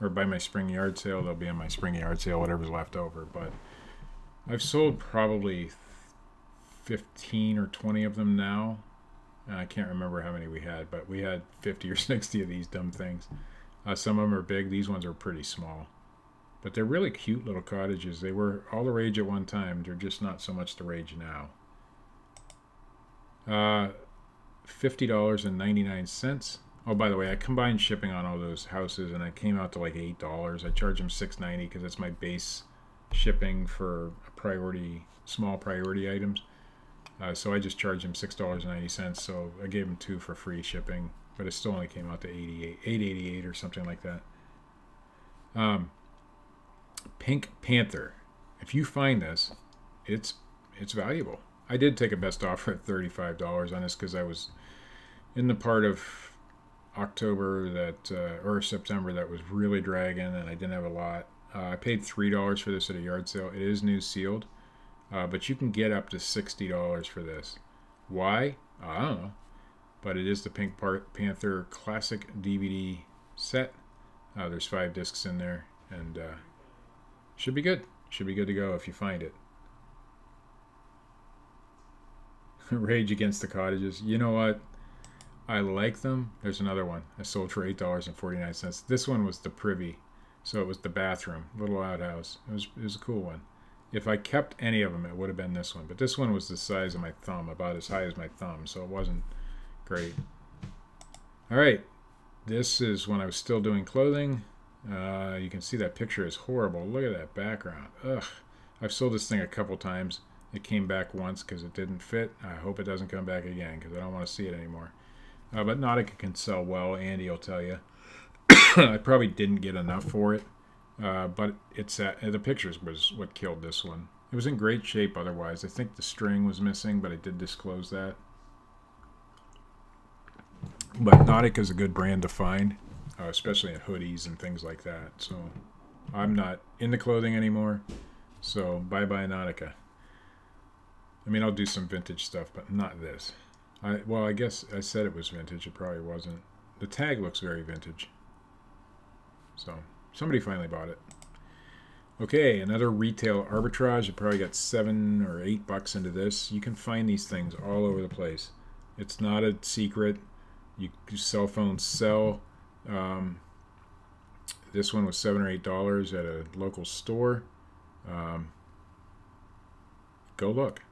or by my spring yard sale, they'll be in my spring yard sale, whatever's left over. But I've sold probably 15 or 20 of them now. I can't remember how many we had, but we had 50 or 60 of these dumb things. Some of them are big. These ones are pretty small. But they're really cute little cottages. They were all the rage at one time. They're just not so much the rage now. $50.99. Oh, by the way, I combined shipping on all those houses, and it came out to like $8. I charge them $6.90 because it's my base shipping for priority, small priority items. So I just charged them $6.90. So I gave them 2 for free shipping, but it still only came out to $8.88 or something like that. Pink Panther. If you find this, it's valuable. I did take a best offer at $35 on this because I was in the part of October that or September that was really dragging, and I didn't have a lot. I paid $3 for this at a yard sale. It is new sealed, but you can get up to $60 for this. Why? I don't know, but it is the Pink Panther Classic DVD set. There's 5 discs in there, and should be good. Should be good to go if you find it. Rage Against the Cottages. You know what? I like them. There's another one I sold for $8.49. This one was the privy, so it was the bathroom, little outhouse. It was a cool one. If I kept any of them, it would have been this one. But this one was the size of my thumb, about as high as my thumb, so it wasn't great. All right, this is when I was still doing clothing. You can see that picture is horrible. Look at that background. Ugh. I've sold this thing a couple times. It came back once because it didn't fit. I hope it doesn't come back again because I don't want to see it anymore. But Nautica can sell well. Andy will tell you. I probably didn't get enough for it, but it's the pictures was what killed this one. It was in great shape otherwise. I think the string was missing, but I did disclose that. But Nautica is a good brand to find, especially in hoodies and things like that. So I'm not in the clothing anymore, so bye-bye Nautica. I mean, I'll do some vintage stuff, but not this. Well, I guess I said it was vintage. It probably wasn't. The tag looks very vintage. So somebody finally bought it. Okay, another retail arbitrage. I probably got $7 or $8 into this. You can find these things all over the place. It's not a secret. Cell phones sell. This one was $7 or $8 at a local store. Go look.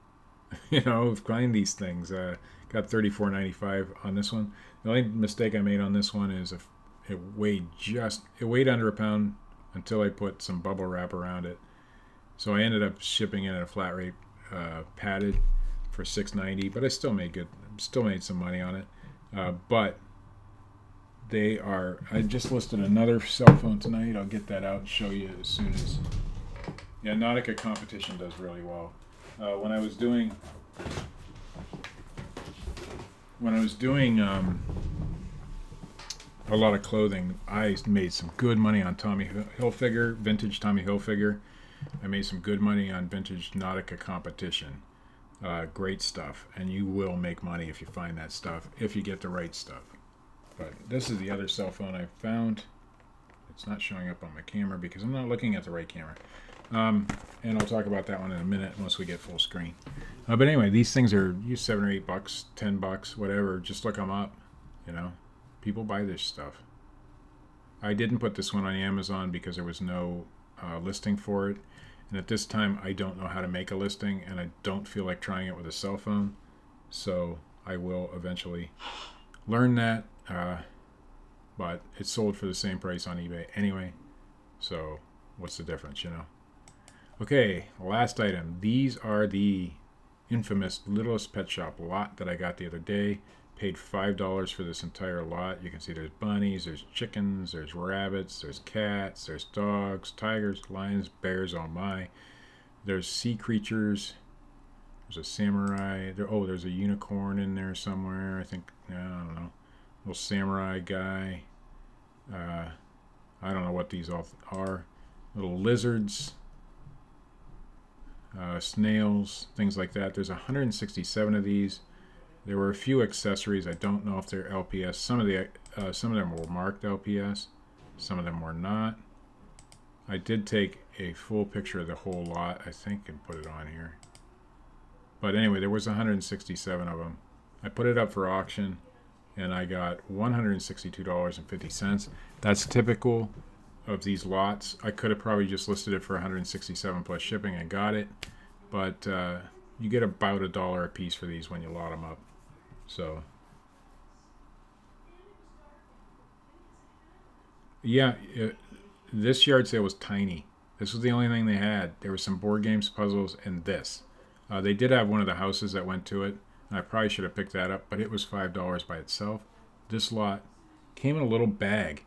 You know, find these things. Got $34.95 on this one. The only mistake I made on this one is it weighed under a pound until I put some bubble wrap around it. So I ended up shipping it at a flat rate, padded for $6.90. But I still made some money on it. But they are. I just listed another cell phone tonight. I'll get that out and show you as soon as. Yeah, Nautica competition does really well. When I was doing a lot of clothing, I made some good money on Tommy Hilfiger, vintage Tommy Hilfiger. I made some good money on vintage Nautica competition. Great stuff, and you will make money if you find that stuff, if you get the right stuff. But this is the other cell phone I found. It's not showing up on my camera because I'm not looking at the right camera. And I'll talk about that one in a minute once we get full screen. But anyway, these things are $7 or $8, $10, whatever. Just look them up. You know, people buy this stuff. I didn't put this one on Amazon because there was no listing for it. And at this time, I don't know how to make a listing, and I don't feel like trying it with a cell phone. So I will eventually learn that. But it's sold for the same price on eBay anyway. So what's the difference, you know? Okay, last item. These are the infamous Littlest Pet Shop lot that I got the other day. Paid $5 for this entire lot. You can see there's bunnies, there's chickens, there's rabbits, there's cats, there's dogs, tigers, lions, bears, oh my. There's sea creatures. There's a samurai. There's a unicorn in there somewhere. I think, I don't know. Little samurai guy. I don't know what these all are. Little lizards. Snails, things like that. There's 167 of these. There were a few accessories. I don't know if they're LPS. Some of them were marked LPS. Some of them were not. I did take a full picture of the whole lot, I think, and put it on here. But anyway, there was 167 of them. I put it up for auction, and I got $162.50. That's typical of these lots. I could have probably just listed it for $167 plus shipping and got it, but you get about $1 a piece for these when you lot them up. So yeah, this yard sale was tiny. This was the only thing they had. There were some board games, puzzles, and this. They did have one of the houses that went to it. I probably should have picked that up, but it was $5 by itself. This lot came in a little bag,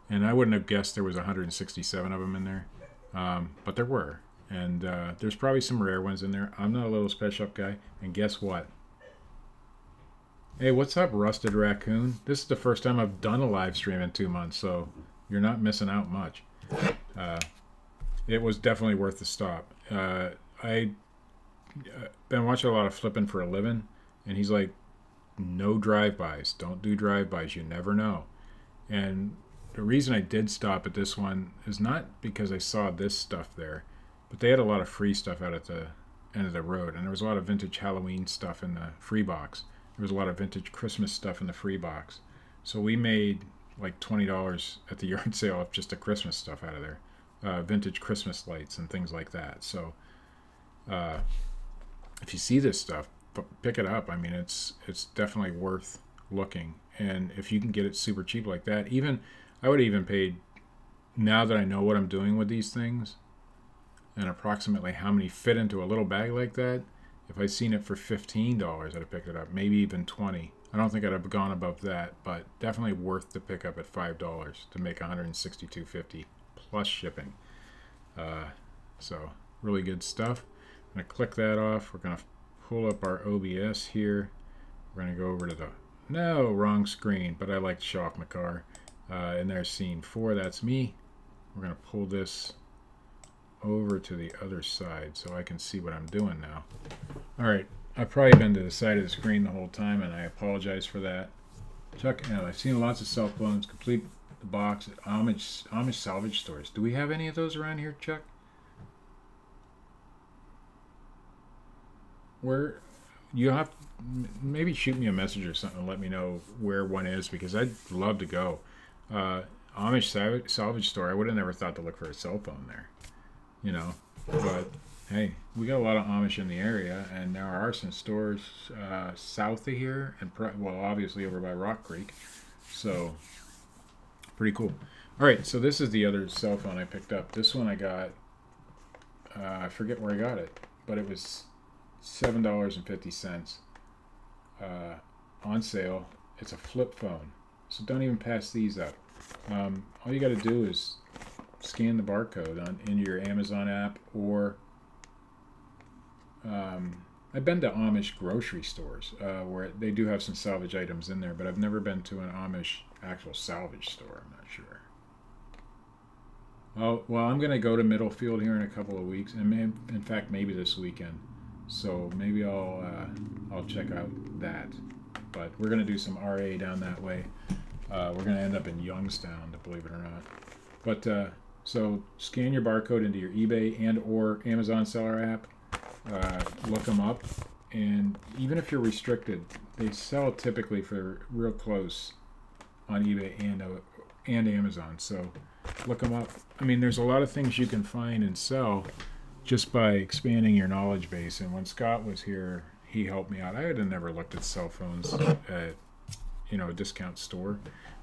and I wouldn't have guessed there was 167 of them in there, but there were. And there's probably some rare ones in there. I'm not a little special up guy, and guess what? Hey, what's up, Rusted Raccoon? This is the first time I've done a live stream in 2 months, so you're not missing out much. It was definitely worth the stop. I been watching a lot of flipping for a living, and he's like, no drive-bys. Don't do drive-bys. You never know. And the reason I did stop at this one is not because I saw this stuff there, but they had a lot of free stuff out at the end of the road, and there was a lot of vintage Halloween stuff in the free box. There was a lot of vintage Christmas stuff in the free box. So we made like $20 at the yard sale of just the Christmas stuff out of there. Vintage Christmas lights and things like that. So if you see this stuff, pick it up. I mean, it's definitely worth looking. And if you can get it super cheap like that, even I would have even paid, now that I know what I'm doing with these things and approximately how many fit into a little bag like that, if I'd seen it for $15, I'd have picked it up, maybe even $20. I don't think I'd have gone above that, but definitely worth the pickup at $5 to make $162.50 plus shipping. So really good stuff. I'm going to click that off. We're going to pull up our OBS here. We're going to go over to the, no, wrong screen, but I like to show off my car. And there's scene 4, that's me. We're going to pull this over to the other side so I can see what I'm doing now. All right, I've probably been to the side of the screen the whole time, and I apologize for that. Chuck, I've seen lots of cell phones complete the box at Amish salvage stores. Do we have any of those around here, Chuck? Where you have to maybe shoot me a message or something and let me know where one is, because I'd love to go. Amish salvage store, I would have never thought to look for a cell phone there, you know, but hey, we got a lot of Amish in the area, and there are some stores south of here, and well, obviously over by Rock Creek, so pretty cool. All right, so this is the other cell phone I picked up. This one I got, I forget where I got it, but it was $7.50 on sale. It's a flip phone, so don't even pass these up. All you got to do is scan the barcode into your Amazon app, or I've been to Amish grocery stores where they do have some salvage items in there, but I've never been to an Amish actual salvage store. I'm not sure. Oh, well, I'm going to go to Middlefield here in a couple of weeks, and in fact, maybe this weekend. So maybe I'll check out that. But we're going to do some RA down that way. We're going to end up in Youngstown, believe it or not. But so scan your barcode into your eBay and or Amazon seller app. Look them up, and even if you're restricted, they sell typically for real close on eBay and Amazon. So look them up. I mean, there's a lot of things you can find and sell just by expanding your knowledge base. And when Scott was here, he helped me out. I had never looked at cell phones at, you know, a discount store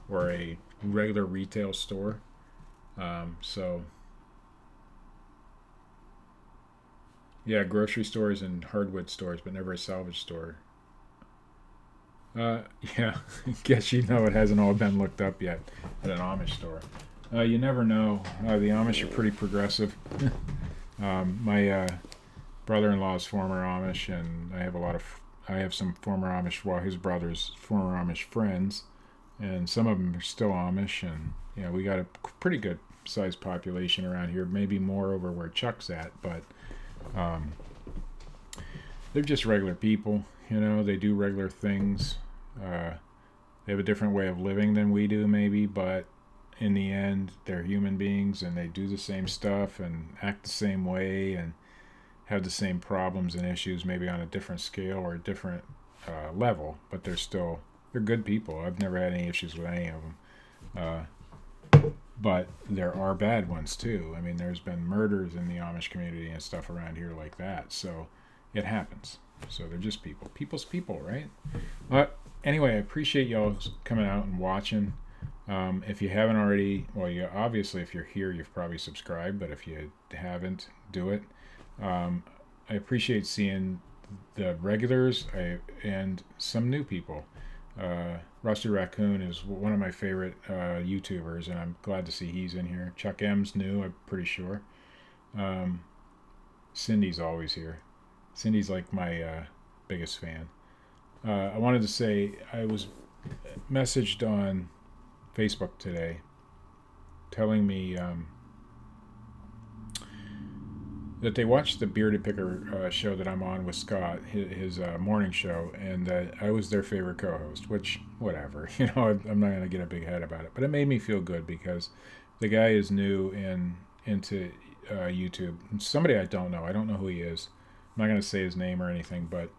or a regular retail store. So yeah, grocery stores and hardwood stores, but never a salvage store. Yeah, I guess you know it hasn't all been looked up yet at an Amish store. You never know. The Amish are pretty progressive. My brother-in-law is former Amish, and I have some former Amish, well, his brother's former Amish friends, and some of them are still Amish, and yeah, we got a pretty good sized population around here, maybe more over where Chuck's at, but they're just regular people, you know. They do regular things. They have a different way of living than we do, maybe, but in the end, they're human beings, and they do the same stuff and act the same way and have the same problems and issues, maybe on a different scale or a different level, but they're good people. I've never had any issues with any of them. But there are bad ones too. I mean, there's been murders in the Amish community and stuff around here like that. So it happens. So they're just people. People's people, right? But anyway, I appreciate y'all coming out and watching. If you haven't already, well, you obviously, if you're here, you've probably subscribed. But if you haven't, do it. I appreciate seeing the regulars and some new people. Rusty Raccoon is one of my favorite YouTubers, and I'm glad to see he's in here. Chuck M's new, I'm pretty sure. Cindy's always here. Cindy's like my biggest fan. I wanted to say I was messaged on Facebook today telling me that they watched the Bearded Picker show that I'm on with Scott, his morning show, and that I was their favorite co-host, which, whatever, you know, I'm not going to get a big head about it, but it made me feel good because the guy is new into YouTube. Somebody I don't know who he is. I'm not going to say his name or anything, but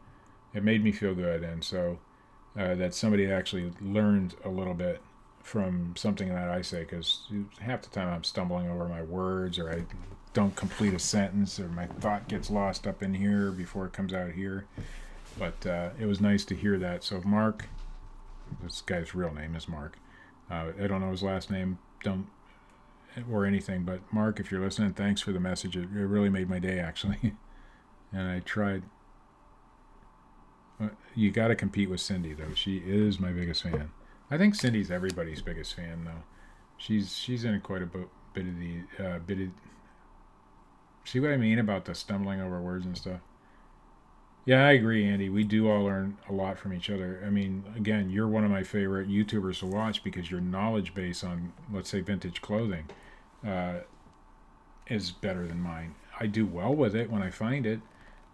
it made me feel good, and so that somebody actually learned a little bit from something that I say, because half the time I'm stumbling over my words, or I don't complete a sentence, or my thought gets lost up in here before it comes out here. But it was nice to hear that. So Mark, this guy's real name is Mark. I don't know his last name, or anything, but Mark, if you're listening, thanks for the message. It really made my day, actually. And I tried. You got to compete with Cindy, though. She is my biggest fan. I think Cindy's everybody's biggest fan, though. She's in quite a bit of the see what I mean about the stumbling over words and stuff? Yeah, I agree, Andy. We do all learn a lot from each other. I mean, again, you're one of my favorite YouTubers to watch because your knowledge base on, let's say, vintage clothing is better than mine. I do well with it when I find it,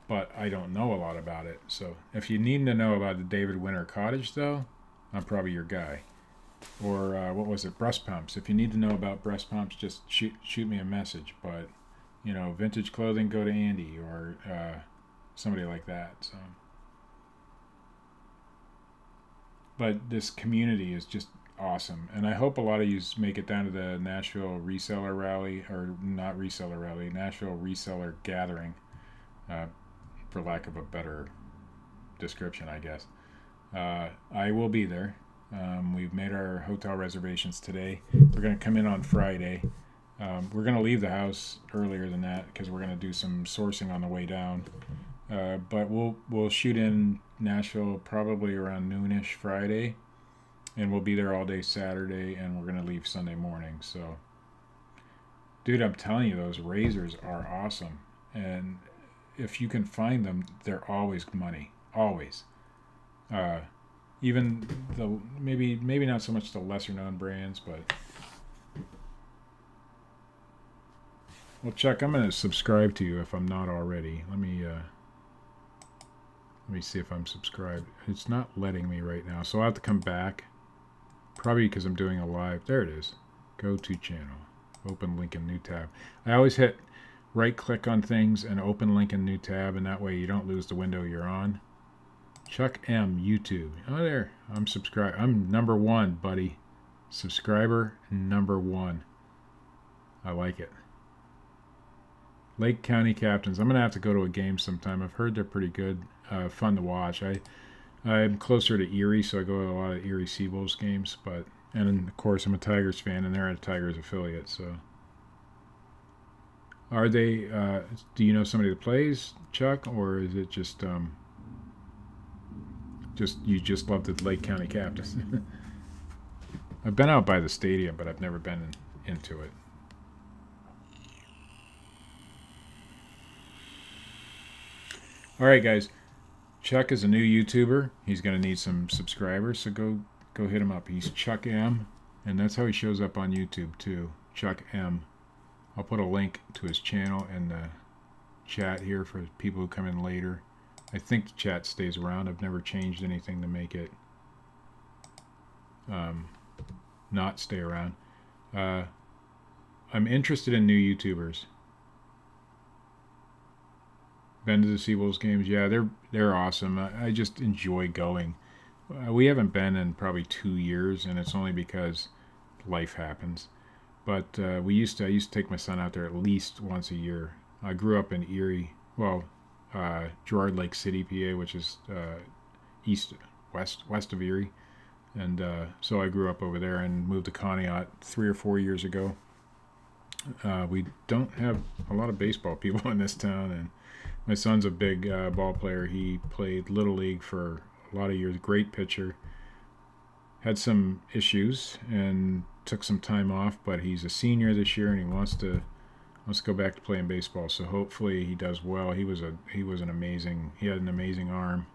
but I don't know a lot about it. So if you need to know about the David Winter Cottage, though, I'm probably your guy. Or what was it, breast pumps. If you need to know about breast pumps, just shoot me a message. But you know, vintage clothing, go to Andy or somebody like that. So, but this community is just awesome, and I hope a lot of you make it down to the Nashville reseller rally, or not reseller rally, Nashville reseller gathering, for lack of a better description, I guess. I will be there. We've made our hotel reservations today. We're going to come in on Friday. We're going to leave the house earlier than that because we're going to do some sourcing on the way down. But we'll shoot in Nashville probably around noonish Friday, and we'll be there all day Saturday, and we're going to leave Sunday morning. So, dude, I'm telling you, those razors are awesome. And if you can find them, they're always money. Always. Even the maybe not so much the lesser known brands, but well, Chuck, I'm going to subscribe to you if I'm not already. Let me see if I'm subscribed. It's not letting me right now, so I'll have to come back. Probably because I'm doing a live. There it is. Go to channel. Open link in new tab. I always hit right click on things and open link in new tab, and that way you don't lose the window you're on. Chuck M, YouTube. Oh, there. I'm subscribed. I'm #1, buddy. Subscriber #1. I like it. Lake County Captains. I'm going to have to go to a game sometime. I've heard they're pretty good. Fun to watch. I'm closer to Erie, so I go to a lot of Erie Seabulls games. And of course, I'm a Tigers fan, and they're a Tigers affiliate. So, are they? Do you know somebody that plays, Chuck, or is it just you just love the Lake County Captains? I've been out by the stadium, but I've never been into it. All right, guys. Chuck is a new YouTuber. He's going to need some subscribers, so go hit him up. He's Chuck M, and that's how he shows up on YouTube too. Chuck M. I'll put a link to his channel in the chat here for people who come in later. I think the chat stays around. I've never changed anything to make it not stay around. I'm interested in new YouTubers. Been to the Seawolves games? Yeah, they're awesome. I just enjoy going. We haven't been in probably 2 years, and it's only because life happens. But I used to take my son out there at least once a year. I grew up in Erie, well, Gerard Lake City, PA, which is west of Erie, and so I grew up over there and moved to Conneaut 3 or 4 years ago. We don't have a lot of baseball people in this town, and my son's a big ball player. He played Little League for a lot of years. Great pitcher. Had some issues and took some time off, but he's a senior this year and he wants to go back to playing baseball. So hopefully he does well. He had an amazing arm,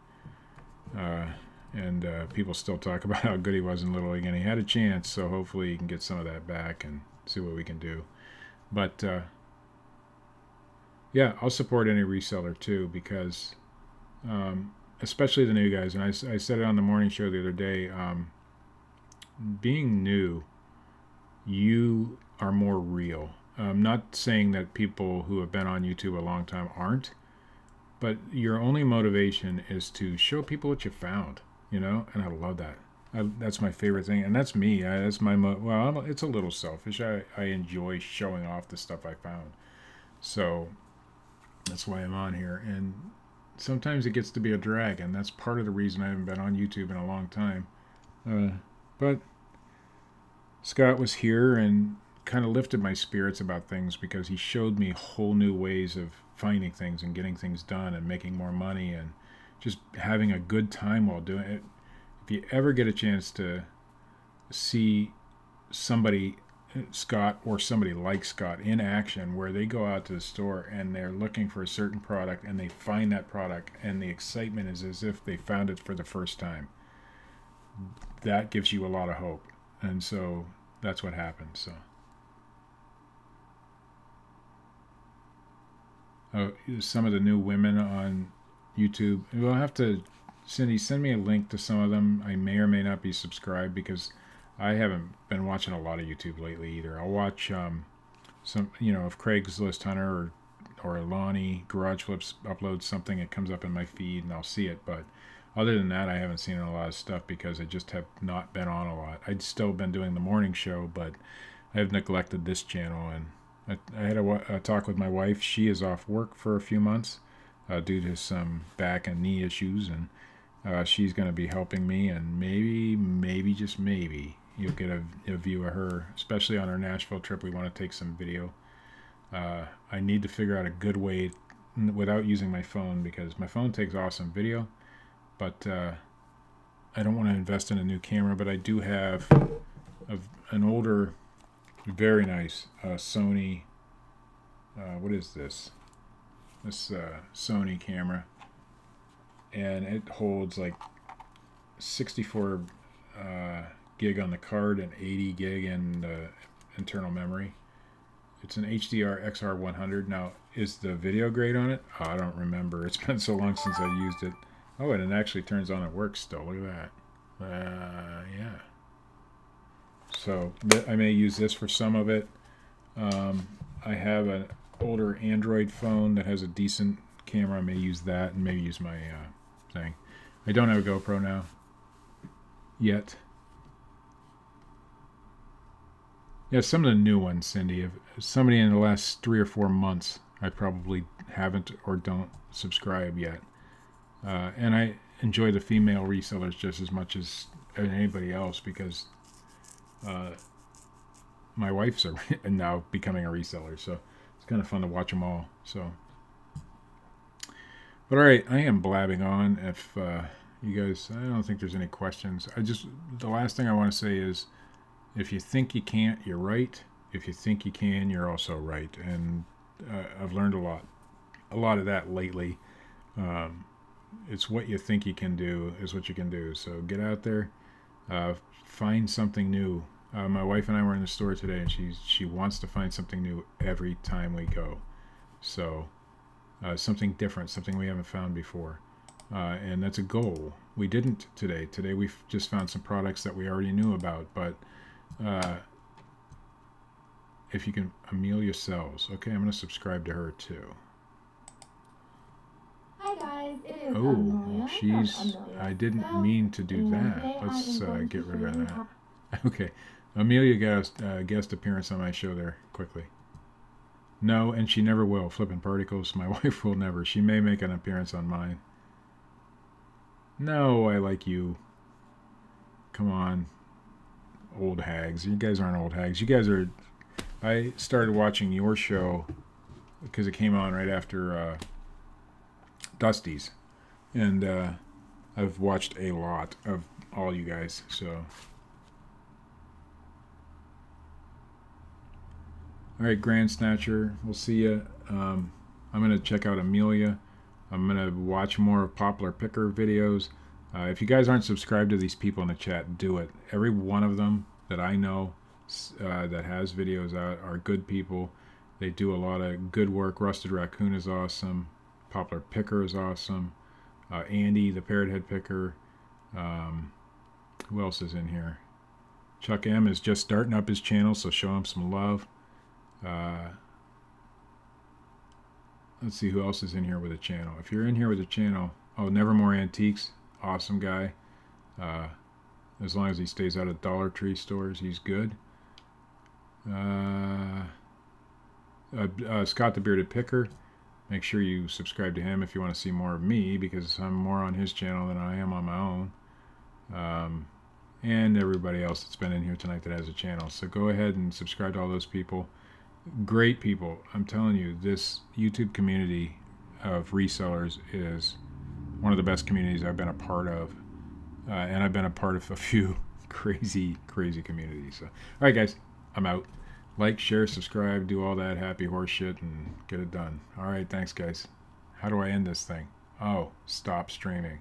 and people still talk about how good he was in Little League, and he had a chance. So hopefully he can get some of that back and see what we can do. But yeah, I'll support any reseller too, because especially the new guys. And I said it on the morning show the other day. Being new, you are more real. I'm not saying that people who have been on YouTube a long time aren't, but your only motivation is to show people what you found, and I love that. That's my favorite thing, and that's me. That's my well, it's a little selfish. I enjoy showing off the stuff I found, so that's why I'm on here. And sometimes it gets to be a drag, and that's part of the reason I haven't been on YouTube in a long time. But Scott was here and kind of lifted my spirits about things, because he showed me whole new ways of finding things and getting things done and making more money and just having a good time while doing it. If you ever get a chance to see somebody, Scott, or somebody like Scott in action, where they go out to the store and they're looking for a certain product and they find that product and the excitement is as if they found it for the first time, that gives you a lot of hope. And so that's what happened. So some of the new women on YouTube, we'll have to, Cindy, send me a link to some of them. I may or may not be subscribed, because I haven't been watching a lot of YouTube lately either. I'll watch some, if Craigslist Hunter or Lonnie Garage Flips uploads something, it comes up in my feed and I'll see it. But other than that, I haven't seen a lot of stuff, because I just have not been on a lot. I'd still been doing the morning show, but I have neglected this channel. And I had a talk with my wife. She is off work for a few months due to some back and knee issues, and she's going to be helping me, and maybe, just maybe, you'll get a view of her, especially on our Nashville trip. We want to take some video. I need to figure out a good way without using my phone, because my phone takes awesome video, but I don't want to invest in a new camera. But I do have an older, very nice Sony, what is this? This Sony camera, and it holds like 64 gig on the card and 80 gig in internal memory. It's an HDR XR100. Now, is the video great on it? Oh, I don't remember. It's been so long since I used it. Oh, and it actually turns on and works still. Look at that. Yeah. So I may use this for some of it. I have an older Android phone that has a decent camera. I may use that, and maybe use my thing. I don't have a GoPro now yet. Yeah, some of the new ones, Cindy. If somebody in the last 3 or 4 months, I probably haven't or don't subscribe yet. And I enjoy the female resellers just as much as anybody else, because my wife's now becoming a reseller, so it's kind of fun to watch them all. So, but all right, I am blabbing on. If you guys, I don't think there's any questions. The last thing I want to say is, if you think you can't, you're right. If you think you can, you're also right. And I've learned a lot of that lately. It's what you think you can do is what you can do. So get out there, find something new. My wife and I were in the store today, and she wants to find something new every time we go. So something different, something we haven't found before. And that's a goal. We didn't today. Today we just found some products that we already knew about. But if you can, Amelia Sells. Okay, I'm going to subscribe to her too. Hi guys, it is Oh, Amelia. she's... I didn't mean to do that. Let's get rid of that. Okay. Amelia got a guest appearance on my show there, quickly. No, and she never will. Flipping particles. My wife will never. She may make an appearance on mine. No, I like you. Come on. Old hags. You guys aren't old hags. You guys are... I started watching your show because it came on right after Dusty's. And I've watched a lot of all you guys, so... Alright, Grand Snatcher, we'll see you. I'm going to check out Amelia. I'm going to watch more of Poplar Picker videos. If you guys aren't subscribed to these people in the chat, do it. Every one of them that I know that has videos out are good people. They do a lot of good work. Rusted Raccoon is awesome. Poplar Picker is awesome. Andy, the Parrot Head Picker. Who else is in here? Chuck M is just starting up his channel, so show him some love. Let's see who else is in here with a channel. If you're in here with a channel, oh, Nevermore Antiques, awesome guy. As long as he stays out of Dollar Tree stores, he's good. Scott the Bearded Picker, make sure you subscribe to him if you want to see more of me, because I'm more on his channel than I am on my own. And everybody else that's been in here tonight that has a channel. So go ahead and subscribe to all those people. Great people. I'm telling you, this YouTube community of resellers is one of the best communities I've been a part of. And I've been a part of a few crazy communities. So, all right, guys, I'm out. Like, share, subscribe, do all that happy horse shit, and get it done. All right, thanks, guys. How do I end this thing? Oh, stop streaming.